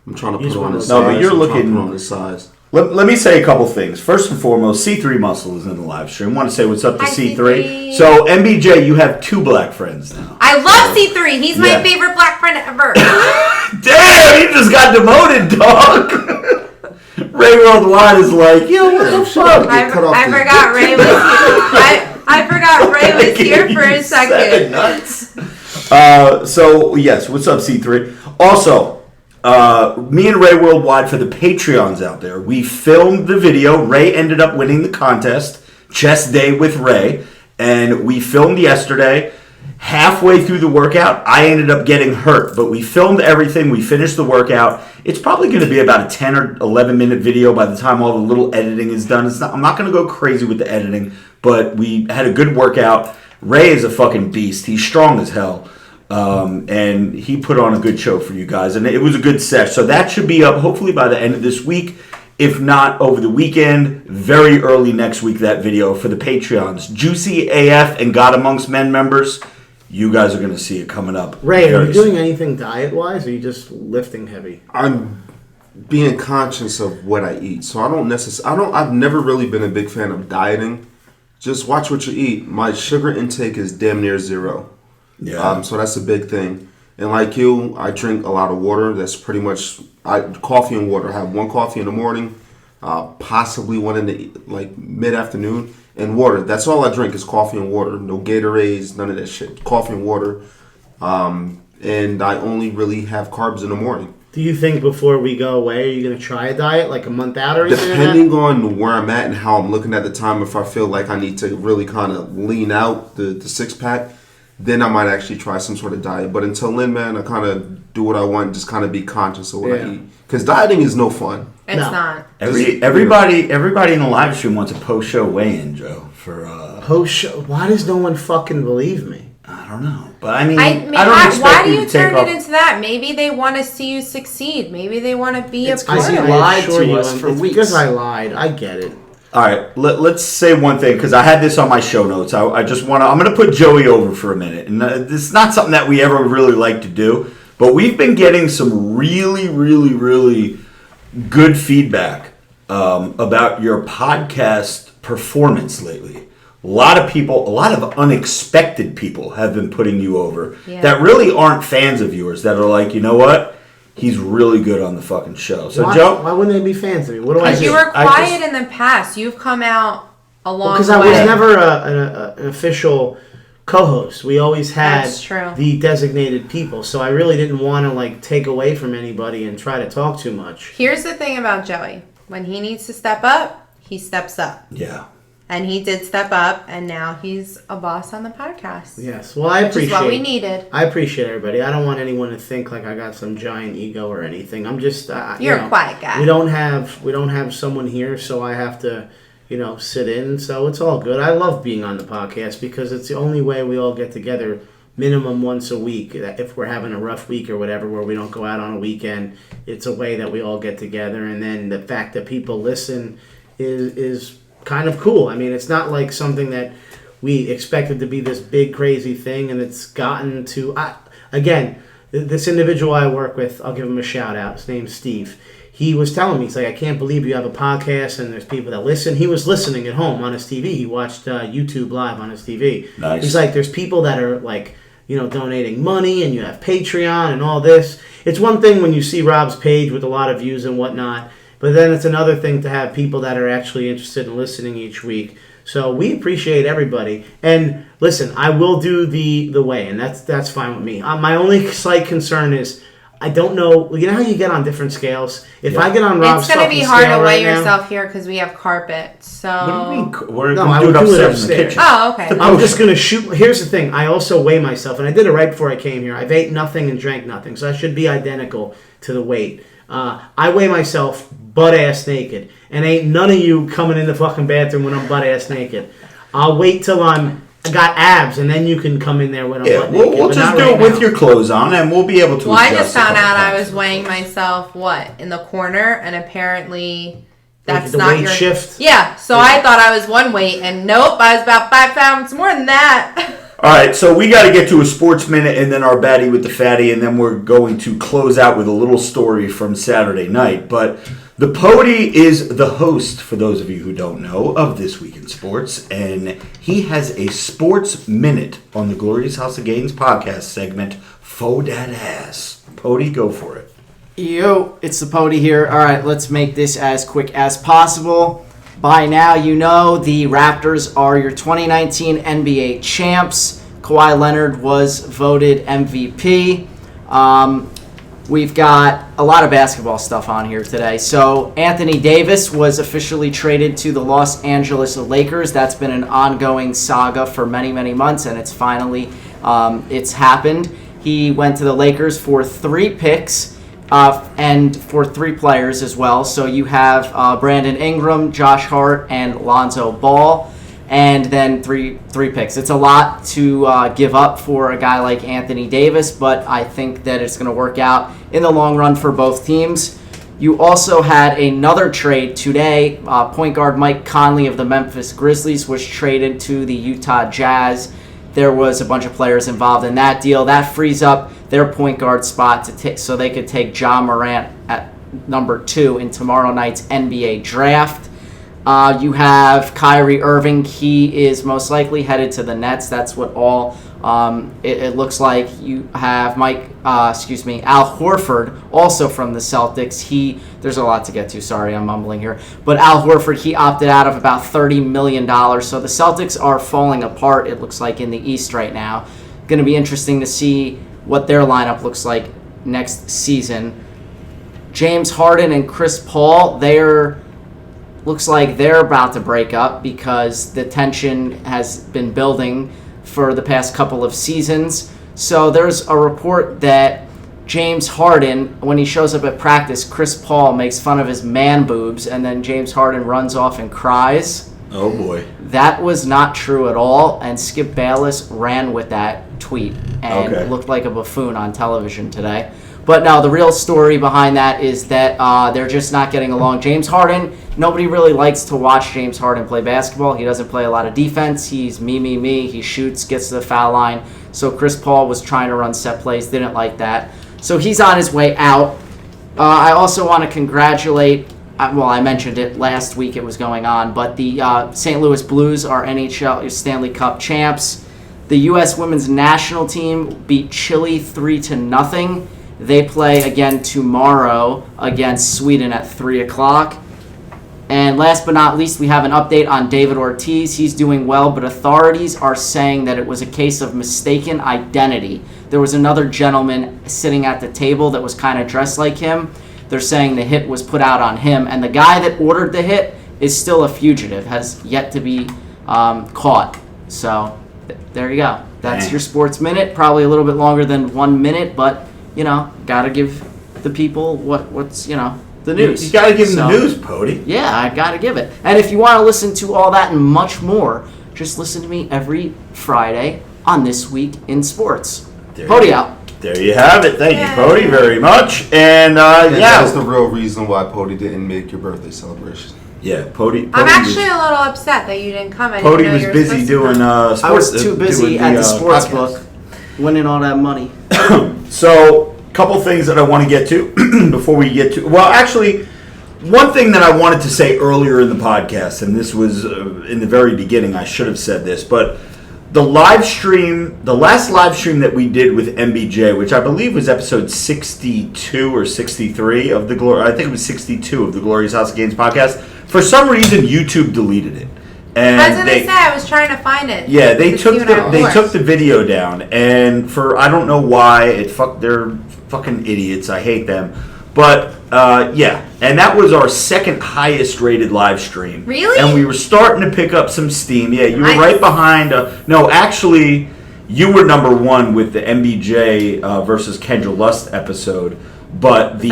I'm trying to You put just on wanna the look size. No, but you're I'm trying to looking- put on the size. Let me say a couple things. First and foremost, C3 Muscle is in the live stream. I want to say what's up to Hi, C3. C3. So, MBJ, you have 2 black friends now. I love C3. He's my Yeah. favorite black friend ever. Damn, you just got demoted, dog. Ray Worldwide is like, yo, what the fuck? I cut off this forgot dick. Ray was here. I forgot Ray was here for a Seven second. nuts. So, yes, what's up, C3? Also, me and Ray Worldwide, for the Patreons out there, we filmed the video. Ray ended up winning the contest, Chest Day with Ray, and we filmed yesterday. Halfway through the workout, I ended up getting hurt, but we filmed everything. We finished the workout. It's probably going to be about a 10 or 11 minute video by the time all the little editing is done. I'm not going to go crazy with the editing, but we had a good workout. Ray is a fucking beast. He's strong as hell. And he put on a good show for you guys, and it was a good set. So that should be up hopefully by the end of this week, if not over the weekend, very early next week. That video for the Patreons, Juicy AF and God Amongst Men members, you guys are going to see it coming up. Ray, are very you soon. doing anything diet-wise, or are you just lifting heavy? I'm being conscious of what I eat. So I've never really been a big fan of dieting. Just watch what you eat. My sugar intake is damn near 0. Yeah. So that's a big thing. And like you, I drink a lot of water. That's pretty much coffee and water. I have 1 coffee in the morning, possibly 1 in the mid-afternoon, and water. That's all I drink is coffee and water. No Gatorades, none of that shit. Coffee and water. And I only really have carbs in the morning. Do you think before we go away, are you going to try a diet, like a month out or anything? Depending on where I'm at and how I'm looking at the time, if I feel like I need to really kind of lean out the 6-pack, then I might actually try some sort of diet. But until then, man, I kind of do what I want, just kind of be conscious of what I eat. Because dieting is no fun. It's not. Everybody in the live stream wants a post-show weigh-in, Joe. For Post-show, why does no one fucking believe me? I don't know, but I mean, I don't expect why do you you to take turn off. it into that? Maybe they want to see you succeed. Maybe they want to be a It's part because of you it. lied assure to you, us for it's weeks. because I lied. I get it. All right, let's say one thing, because I had this on my show notes. I just want to, I'm going to put Joey over for a minute. And this is not something that we ever really like to do, but we've been getting some really, really, really good feedback about your podcast performance lately. A lot of unexpected people have been putting you over that really aren't fans of yours, that are like, you know what? He's really good on the fucking show. So, Joe, why wouldn't they be fans of me? What do I do? You were quiet in the past. You've come out a long way. Because I was never an official co-host. We always had That's true. the designated people, so I really didn't want to take away from anybody and try to talk too much. Here's the thing about Joey. When he needs to step up, he steps up. yeah. And he did step up, and now he's a boss on the podcast. Yes, well, I Which is appreciate. what we needed. I appreciate everybody. I don't want anyone to think like I got some giant ego or anything. I'm just You're a quiet guy. We don't have someone here, so I have to, sit in. So it's all good. I love being on the podcast because it's the only way we all get together, minimum once a week. If we're having a rough week or whatever, where we don't go out on a weekend, it's a way that we all get together. And then the fact that people listen is kind of cool. I mean, it's not like something that we expected to be this big crazy thing, and it's gotten to again, this individual I work with, I'll give him a shout out. His name's Steve. He was telling me, he's like, I can't believe you have a podcast and there's people that listen. He was listening at home on his TV. He watched YouTube Live on his TV. Nice. He's like, there's people that are donating money, and you have Patreon and all this. It's one thing when you see Rob's page with a lot of views and whatnot, but then it's another thing to have people that are actually interested in listening each week. So we appreciate everybody. And listen, I will do the weigh, and that's fine with me. My only slight concern is I don't know. You know how you get on different scales? If I get on Rob's It's going to be fucking hard scale to weigh right now- yourself here because we have carpet. So. What do you mean? We're No, going I to do would it do it upstairs in the upstairs. kitchen. Oh, okay. I'm just going to shoot. Here's the thing. I also weigh myself, and I did it right before I came here. I've ate nothing and drank nothing, so I should be identical to the weight. I weigh myself butt-ass naked, and ain't none of you coming in the fucking bathroom when I'm butt-ass naked. I'll wait till I got abs, and then you can come in there when I'm Yeah, butt naked. we'll but just not do right it with now. your clothes on, and we'll be able to Well, I adjust just found a couple out I times. was weighing myself, in the corner, and apparently that's the not weight your... shift? Yeah, so I thought I was one weight, and nope, I was about 5 pounds more than that. All right, so we got to get to a sports minute and then our baddie with the fatty, and then we're going to close out with a little story from Saturday night. But The Pody is the host, for those of you who don't know, of This Week in Sports, and he has a sports minute on the Glorious House of Gains podcast segment, Faux Dat Ass. Pody, go for it. Yo, it's the Pody here. All right, let's make this as quick as possible. By now, you know the Raptors are your 2019 NBA champs. Kawhi Leonard was voted MVP. We've got a lot of basketball stuff on here today. So Anthony Davis was officially traded to the Los Angeles Lakers. That's been an ongoing saga for many, many months, and it's finally it's happened. He went to the Lakers for 3 picks and for 3 players as well. So you have Brandon Ingram, Josh Hart, and Lonzo Ball. And then three picks. It's a lot to give up for a guy like Anthony Davis, but I think that it's going to work out in the long run for both teams. You also had another trade today. Point guard Mike Conley of the Memphis Grizzlies was traded to the Utah Jazz. There was a bunch of players involved in that deal. That frees up their point guard spot so they could take Ja Morant at number 2 in tomorrow night's NBA draft. You have Kyrie Irving. He is most likely headed to the Nets. That's what all it looks like. You have Al Horford, also from the Celtics. There's a lot to get to. Sorry, I'm mumbling here. But Al Horford, he opted out of about $30 million. So the Celtics are falling apart, it looks like, in the East right now. Going to be interesting to see what their lineup looks like next season. James Harden and Chris Paul, looks like they're about to break up because the tension has been building for the past couple of seasons. So there's a report that James Harden, when he shows up at practice, Chris Paul makes fun of his man boobs, and then James Harden runs off and cries. Oh, boy. That was not true at all, and Skip Bayless ran with that tweet and looked like a buffoon on television today. But no, the real story behind that is that they're just not getting along. James Harden, nobody really likes to watch James Harden play basketball. He doesn't play a lot of defense. He's me. He shoots, gets to the foul line. So Chris Paul was trying to run set plays, didn't like that. So he's on his way out. I also want to congratulate, I mentioned it last week, it was going on, but the St. Louis Blues are NHL Stanley Cup champs. The U.S. women's national team beat Chile 3-0. They play again tomorrow against Sweden at 3 o'clock. And last but not least, we have an update on David Ortiz. He's doing well, but authorities are saying that it was a case of mistaken identity. There was another gentleman sitting at the table that was kind of dressed like him. They're saying the hit was put out on him. And the guy that ordered the hit is still a fugitive, has yet to be caught. So there you go. That's your Sports Minute. Probably a little bit longer than 1 minute, but gotta give the people what's the news. You gotta give them the news, Pody. Yeah, I gotta give it. And if you want to listen to all that and much more, just listen to me every Friday on This Week in Sports. Pody out. There you have it. Thank you, Pody, very much. And that's the real reason why Pody didn't make your birthday celebration. Yeah, Pody. I'm actually a little upset that you didn't come. Pody was busy doing sports. I was too busy at the sports book, winning all that money. So, a couple things that I want to get to before we get to... Well, actually, one thing that I wanted to say earlier in the podcast, and this was in the very beginning, I should have said this, but the last live stream that we did with MBJ, which I believe was episode 62 or 63 of the I think it was 62 of the Glorious House of Gains podcast. For some reason, YouTube deleted it. And I was going to say, I was trying to find it. Yeah, they took the video down, and for I don't know why, they're fucking idiots. I hate them. But and that was our second highest rated live stream. Really? And we were starting to pick up some steam. Yeah, you were right behind. No, actually, you were number 1 with the MBJ versus Kendra Lust episode. But the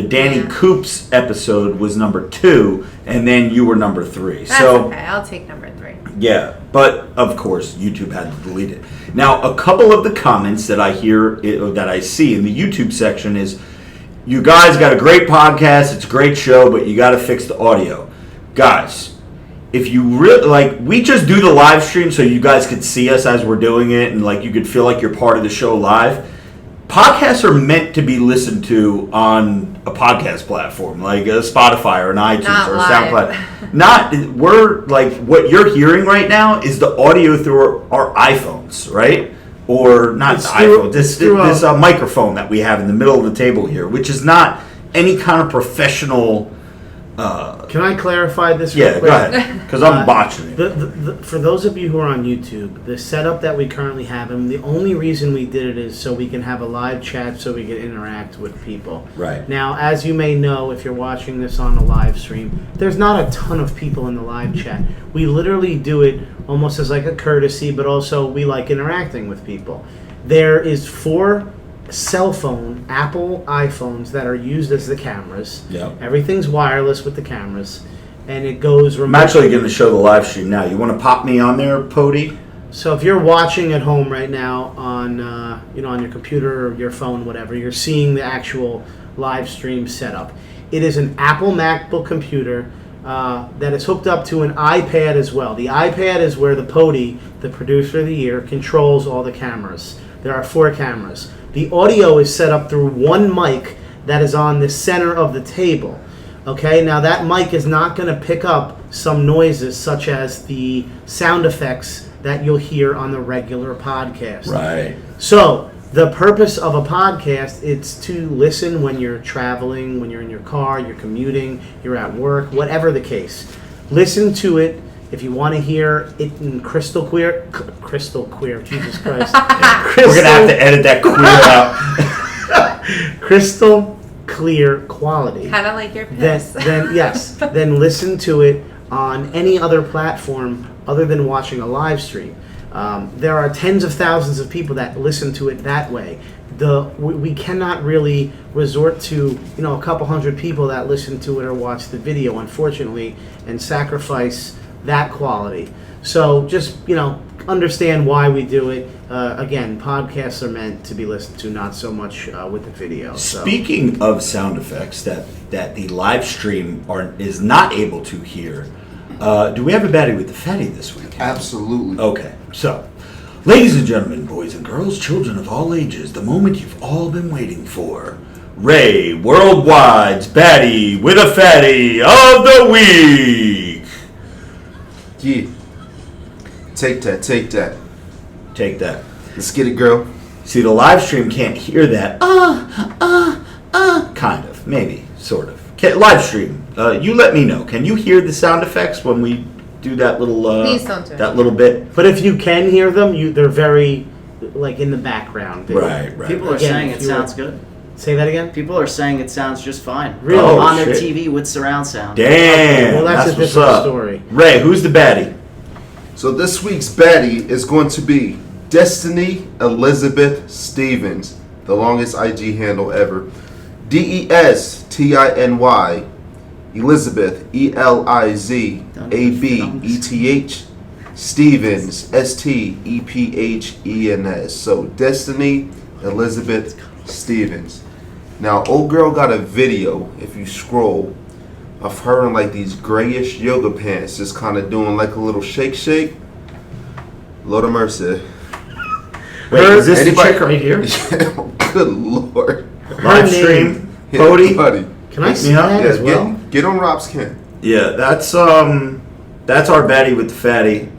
Danny Coops episode was number 2, and then you were number 3. That's okay. I'll take number 3. Yeah, but of course YouTube had to delete it. Now, a couple of the comments that I see in the YouTube section is, "You guys got a great podcast. It's a great show, but you got to fix the audio, guys." If you really we just do the live stream so you guys could see us as we're doing it, and you could feel like you're part of the show live. Podcasts are meant to be listened to on a podcast platform like a Spotify or an iTunes Not or a live. SoundCloud. We're like, what you're hearing right now is the audio through our iPhones, right? Or not It's the through- iPhone, this it's through this microphone that we have in the middle of the table here, which is not any kind of professional. Can I clarify this real Yeah, quick? go ahead, because I'm botching it. For those of you who are on YouTube, the setup that we currently have, and the only reason we did it is so we can have a live chat, so we can interact with people. Right. Now, as you may know, if you're watching this on the live stream, there's not a ton of people in the live chat. We literally do it almost as like a courtesy, but also we like interacting with people. There is 4 cell phone, Apple iPhones that are used as the cameras. Yep. Everything's wireless with the cameras, and it goes I'm remote. actually going to show the live stream now. You want to pop me on there, Pody? So if you're watching at home right now on on your computer or your phone, whatever, you're seeing the actual live stream setup. It is an Apple MacBook computer that is hooked up to an iPad as well. The iPad is where the Pody, the producer of the year, controls all the cameras. There are 4 cameras. The audio is set up through one mic that is on the center of the table. Okay, now that mic is not going to pick up some noises such as the sound effects that you'll hear on the regular podcast. Right. So the purpose of a podcast is to listen when you're traveling, when you're in your car, you're commuting, you're at work, whatever the case. Listen to it. If you want to hear it in crystal clear, Jesus Christ. We're going to have to edit that queer out. Crystal clear quality. Kind of like your piss. Then listen to it on any other platform other than watching a live stream. There are tens of thousands of people that listen to it that way. We cannot really resort to a couple hundred people that listen to it or watch the video, unfortunately, and sacrifice that quality. So just understand why we do it. Again, podcasts are meant to be listened to, not so much with the video. So. Speaking of sound effects that the live stream is not able to hear, do we have a baddie with the fatty this week? Absolutely. Okay, so, ladies and gentlemen, boys and girls, children of all ages, the moment you've all been waiting for. Ray Worldwide's Baddie with a Fatty of the Week. Yeah. Take that. Take that. Let's get it, girl. See, the live stream can't hear that. Kind of, maybe, sort of. Live stream, you let me know. Can you hear the sound effects when we do that little Please don't do it. that little bit? But if you can hear them, they're very in the background. Right. People are Again, saying if it you were- sounds good. Say that again? People are saying it sounds just fine. Really? Oh, on their shit. TV with surround sound. Damn. Well, that's a what's different up. story. Ray, who's the baddie? So this week's baddie is going to be Destiny Elizabeth Stevens, the longest IG handle ever. DESTINY Elizabeth ELIZABETH Stevens STEPHENS. So Destiny Elizabeth Stevens. Now, old girl got a video, if you scroll, of her in like these grayish yoga pants, just kind of doing like a little shake. Lord of mercy. Wait, is this Anybody- the chick right here? Good lord. Live name. stream, Cody. Buddy. Can I Pick see me up? that Yeah, as well? get on Rob's can. Yeah, that's our baddie with the fatty.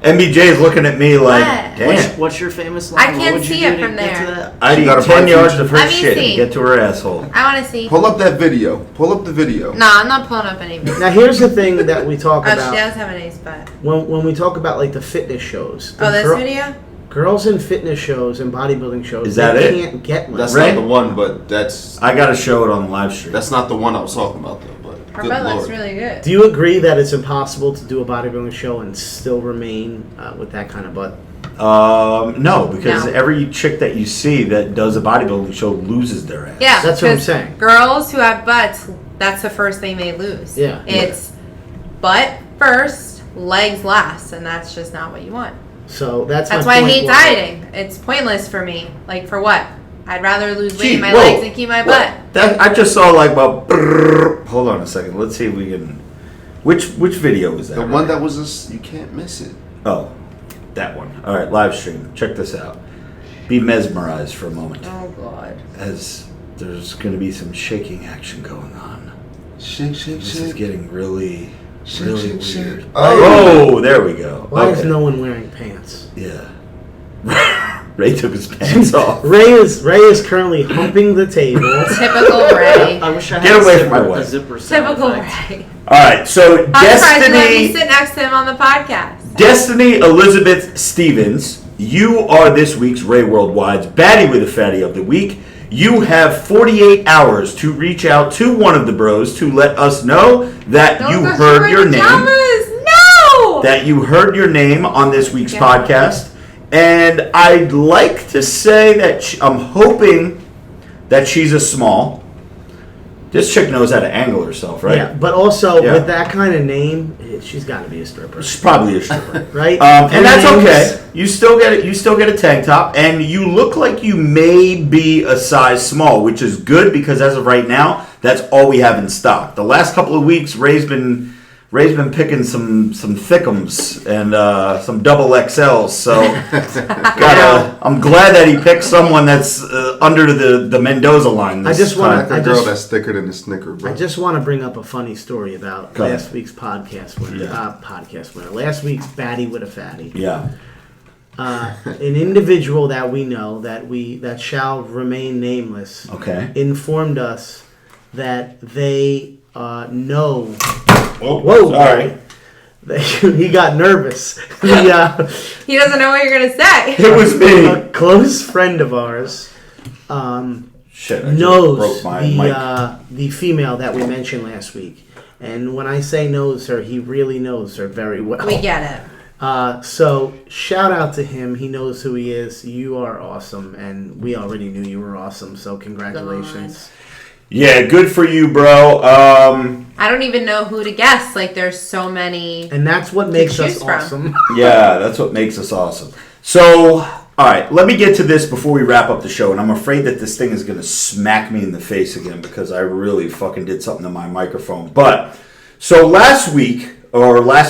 MBJ is looking at me like, What? damn. What's your famous I line? What can't would you see do it to from get to there. that? I She need got a 10 bright yards future. of her Let me shit see. to get to her asshole. I want to see. Pull up that video. Pull up the video. No, I'm not pulling up any video. Now here's the thing that we talk Oh, she about does have a nice butt. when we talk about like the fitness shows. The Oh, this girl- video? Girls in fitness shows and bodybuilding shows. Is that they it? Can't get one. That's Right? not the one, but that's I gotta show it on the live stream. not the one I was talking about though. But Her good butt lord. looks really good. Do you agree that it's impossible to do a bodybuilding show and still remain with that kind of butt? No, because No. every chick that you see that does a bodybuilding show loses their ass. Yeah, That's what I'm 'cause saying. Girls who have butts, that's the first thing they lose. Yeah. It's butt first, legs last, and that's just not what you want. So that's That's my why I point. hate dieting. It's pointless for me. Like, for what? I'd rather lose weight in my whoa. legs and keep my butt. That I just saw like about. Hold on a second. Let's see if we can. Which video was that? The one that was just you can't miss it. Oh, that one. All right, live stream. Check this out. Be mesmerized for a moment Oh, God. as there's going to be some shaking action going on. Shake. This is getting really weird. Shake. Oh, there we go. Why is Okay. no one wearing pants? Yeah. Ray took his pants off. Ray is currently humping the table. Typical Ray. I wish I Get had away a from my zipper, wife. a zipper sound Typical effect. Ray. All right, so I'm surprised you let me Destiny, sit next to him on the podcast. Destiny Elizabeth Stevens, you are this week's Ray Worldwide's Baddie with a Fatty of the Week. You have 48 hours to reach out to one of the bros to let us know that Don't you go heard showing your name. pajamas. No! That you heard your name on this week's Yeah. podcast. And I'd like to say that I'm hoping that she's a small. This chick knows how to angle herself, right? Yeah, but also Yeah. with that kind of name, she's got to be a stripper, She's probably a stripper. right? And Her that's name's- okay. You still get it. You still get a tank top, and you look like you may be a size small, which is good because as of right now, that's all we have in stock. The last couple of weeks, Ray's been picking some thickums and some double XLs. So I'm glad that he picked someone that's under the Mendoza line. I just time. want Like a girl that's thicker than a Snicker, bro. I just want to bring up a funny story about Go ahead. last week's podcast winner. Yeah. Last week's Baddie with a Fatty. Yeah. An individual that we know that shall remain nameless Okay. informed us that they know. Whoa. Sorry. He got nervous. He doesn't know what you're going to say. It was me. A close friend of ours Shit. I just knows broke my mic. the female that we mentioned last week. And when I say knows her, he really knows her very well. We get it. So shout out to him. He knows who he is. You are awesome, and we already knew you were awesome. So congratulations. Yeah, good for you, bro. I don't even know who to guess. Like, there's so many. And that's what makes us choose from. awesome. Yeah, that's what makes us awesome. So, all right, let me get to this before we wrap up the show. And I'm afraid that this thing is going to smack me in the face again because I really fucking did something to my microphone. But, so last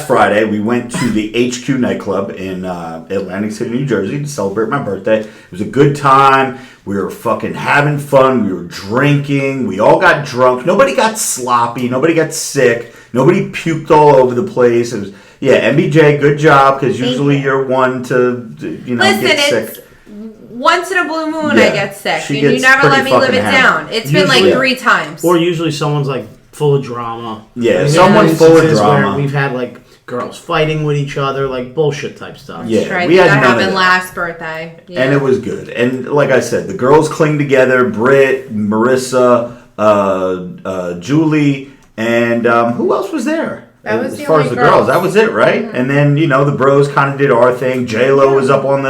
Friday, we went to the HQ nightclub in Atlantic City, New Jersey to celebrate my birthday. It was a good time. We were fucking having fun. We were drinking. We all got drunk. Nobody got sloppy. Nobody got sick. Nobody puked all over the place. It was, yeah, MBJ, good job, because usually you're one to, Listen, get it's sick. once in a blue moon Yeah, I get sick. she And you gets never pretty let me live fucking it hammered. down. It's been Usually- like 3 times. Or usually someone's like full of drama. Yeah, We've someone's had full of instances where drama. We've had like girls fighting with each other, like bullshit type stuff. Yeah. Right, we had that none of happened that. last birthday. Yeah. And it was good. And like I said, the girls cling together. Britt, Marissa, Julie, and who else was there? That was as the far as only the girls, girls. that was it, right? And then the bros kind of did our thing. J Lo was up on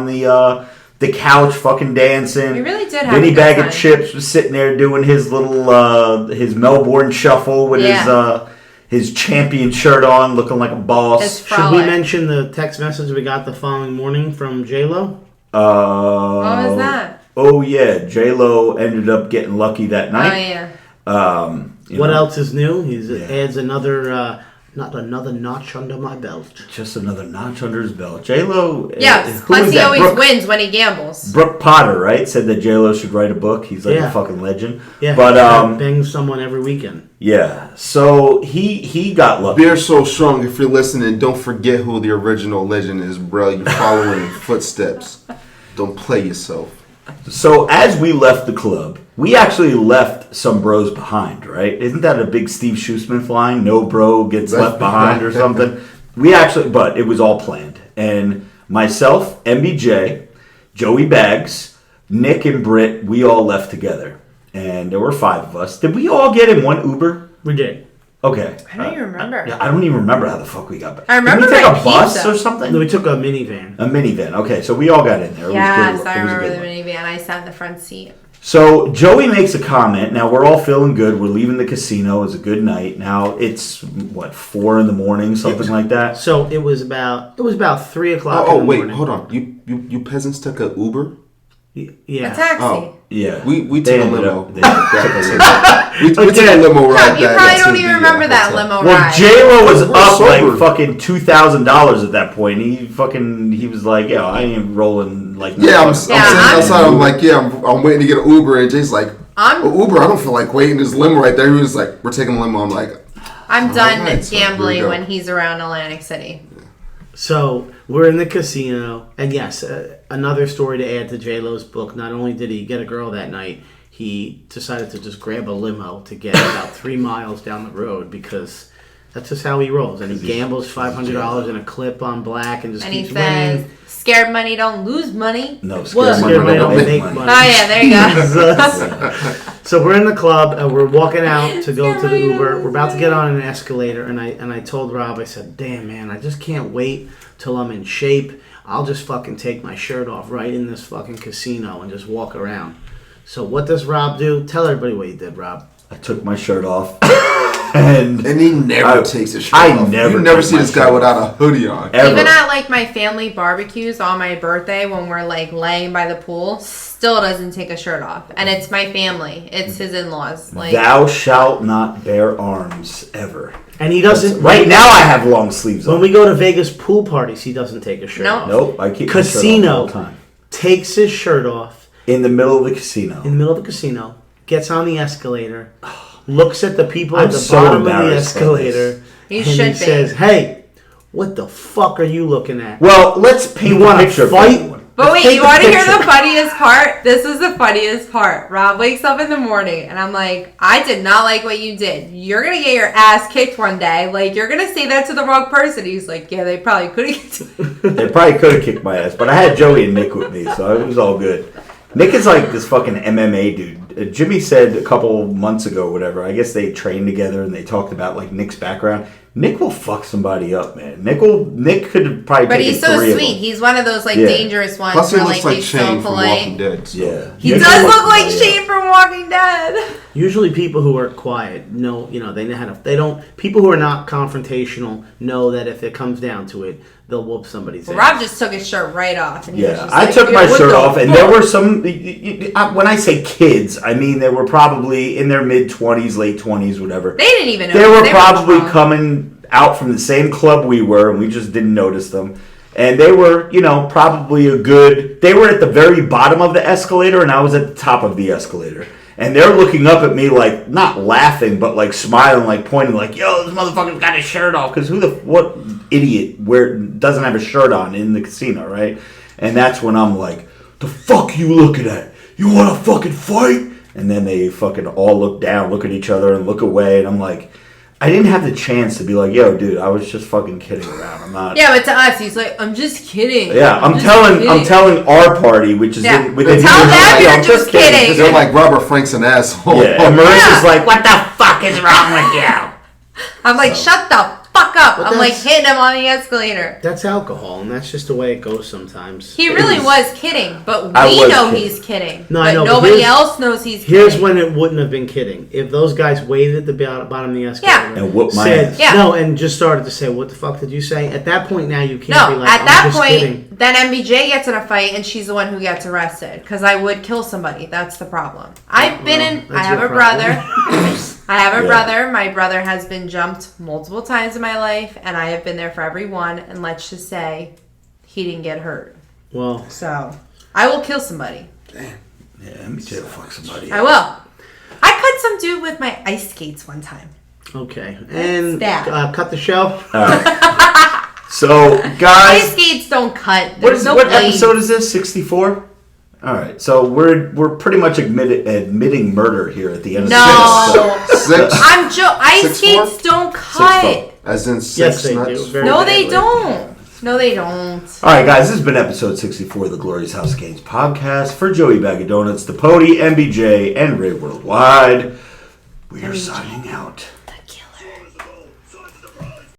the couch, fucking dancing. We really did have Vinny a good Bag time. of Chips was sitting there doing his little his Melbourne shuffle with his champion shirt on, looking like a boss. His Should we frolic. mention the text message we got the following morning from J-Lo? What was that? Oh yeah, J Lo ended up getting lucky that night. Oh, yeah. What else is new? He Yeah. adds another notch under my belt. Just another notch under his belt. J Lo. Yes, plus he always wins when he gambles. Brooke Potter, right? Said that J Lo should write a book. He's like Yeah. a fucking legend. Yeah, But bangs someone every weekend. yeah. So he got lucky. Beer So Strong, if you're listening, don't forget who the original legend is, bro. You're following in footsteps. Don't play yourself. So as we left the club, we actually left some bros behind, right? Isn't that a big Steve Schussman line? No bro gets left behind or something. But it was all planned. And myself, MBJ, Joey Baggs, Nick, and Britt, we all left together. And there were 5 of us. Did we all get in one Uber? We did. Okay. I don't even remember. Yeah, I don't even remember how the fuck we got back. I remember Did we take my a bus pizza. or something? No, we took a minivan. A minivan. Okay, so we all got in there. It Yes, was good. I It was a remember good the one. minivan. I sat in the front seat. So Joey makes a comment. Now we're all feeling good. We're leaving the casino. It was a good night. Now it's 4 a.m, something like that. So it was about 3 o'clock. Oh, in the wait, morning. hold on. You peasants took a Uber? Yeah. A taxi. Oh. Yeah, We They took a ended limo. up- they took us in. We took a limo ride You back probably to don't the even remember that hotel. limo Well, ride. J-Lo was We're up sober. like fucking $2,000 at that point. He was like, yeah, I ain't rolling like. Yeah, I'm no sitting fucking- outside. I'm like, yeah, I'm waiting to get an Uber, and Jay's like, Uber, I don't feel like waiting. There's limo right there. He was like, we're taking a limo. I'm like, I'm done right, so gambling here we go. when he's around Atlantic City. So we're in the casino, and yes, another story to add to J-Lo's book. Not only did he get a girl that night, he decided to just grab a limo to get about 3 miles down the road because that's just how he rolls. And he gambles $500 in a clip on black and just And he keeps says, winning. scared money don't lose money. No, Scared scared money don't make money. Oh, yeah, there you go. So we're in the club, and we're walking out to go Scared to the money don't Uber. lose We're about to money. get on an escalator, and I told Rob, I said, damn, man, I just can't wait till I'm in shape. I'll just fucking take my shirt off right in this fucking casino and just walk around. So what does Rob do? Tell everybody what you did, Rob. I took my shirt off. And he never takes his shirt I off. never You never take see my this guy shirt without a hoodie on. Ever. Even at like my family barbecues on my birthday when we're like laying by the pool, still doesn't take a shirt off. And it's my family. It's his in-laws. Like, Thou shalt not bear arms ever. And he doesn't. Right now I have long sleeves When on. we go to Vegas pool parties, he doesn't take a shirt No. off. Nope, I keep my shirt on Casino all the time. takes his shirt off In the middle of the casino. in the middle of the casino, gets on the escalator, looks at the people I'm at the so bottom of the embarrassed by escalator, He and should he be. says, "Hey, what the fuck are you looking at?" Well, let's paint You a wanna picture fight? for everyone. But wait, Take you the want to hear picture. the funniest part? This is the funniest part. Rob wakes up in the morning and I'm like, I did not like what you did. You're going to get your ass kicked one day. Like, you're going to say that to the wrong person. He's like, yeah, they probably could have. They probably could have kicked my ass, but I had Joey and Nick with me, so it was all good. Nick is like this fucking MMA dude. Jimmy said a couple months ago, whatever, I guess they trained together and they talked about like Nick's background. Nick will fuck somebody up, man. Nick could probably But take he's so three of sweet. them. He's one of those like Yeah. dangerous ones Plus, he where looks like like he's Shane so from Walking polite. Dead. So. Yeah. He Nick does will look fuck like somebody up. Shane from Walking Dead. Usually, people who are quiet know, they know how to. They don't. People who are not confrontational know that if it comes down to it, they'll whoop somebody's Well, ass. Rob just took his shirt right off. And he was Yeah, just I like, took "Yeah, my what shirt the off, and fuck?" there were some. When I say kids, I mean they were probably in their mid-20s, late 20s, whatever. They didn't even know. They were probably drunk. coming out from the same club we were, and we just didn't notice them. And they were, probably they were at the very bottom of the escalator, and I was at the top of the escalator. And they're looking up at me like, not laughing, but like smiling, like pointing, like, yo, this motherfucker's got his shirt off. Because what idiot doesn't have a shirt on in the casino, right? And that's when I'm like, the fuck you looking at? You want to fucking fight? And then they fucking all look down, look at each other, and look away. And I'm like, I didn't have the chance to be like, yo, dude, I was just fucking kidding around. I'm not. Yeah, but to us, he's like, I'm just kidding. Yeah, I'm telling our party, which is Yeah. within Tell years, them like, you're I'm just kidding. They're like, Robert Frank's an asshole. Yeah, and Marissa's like, What the fuck is wrong with you? I'm like, shut the fuck up. But I'm like that's- hitting him on the escalator. That's alcohol, and that's just the way it goes sometimes. He really was kidding, but I we was know kidding. he's kidding. No, but I know, but nobody here's- else knows he's Here's kidding. when it wouldn't have been kidding. If those guys waited at the bottom of the escalator And whooped my said, ass. Yeah. no, and just started to say, what the fuck did you say? At that point now you can't be No, like, at I'm that just point, kidding. then MBJ gets in a fight and she's the one who gets arrested. Because I would kill somebody. That's the problem. I've been in. I that's have your a brother. problem. I have a Yeah. brother. My brother has been jumped multiple times in my life, and I have been there for every one. And let's just say, he didn't get hurt. Well, So I will kill somebody. yeah, let me tell you, fuck somebody. I will. I cut some dude with my ice skates one time. okay. And that. cut the show. So, Ice guys, skates don't cut. what There's no what blade. episode is this? 64. All right, so we're pretty much admitting murder here at the end of No. this. Six. I'm Ice 6'4"? skates don't cut. As in six Yes, they nuts. do. Very No, they badly. don't. No, they don't. All right, guys, this has been episode 64 of the Glorious House Games podcast. For Joey Bag of Donuts, the Pody, MBJ, and Ray Worldwide, we are signing out.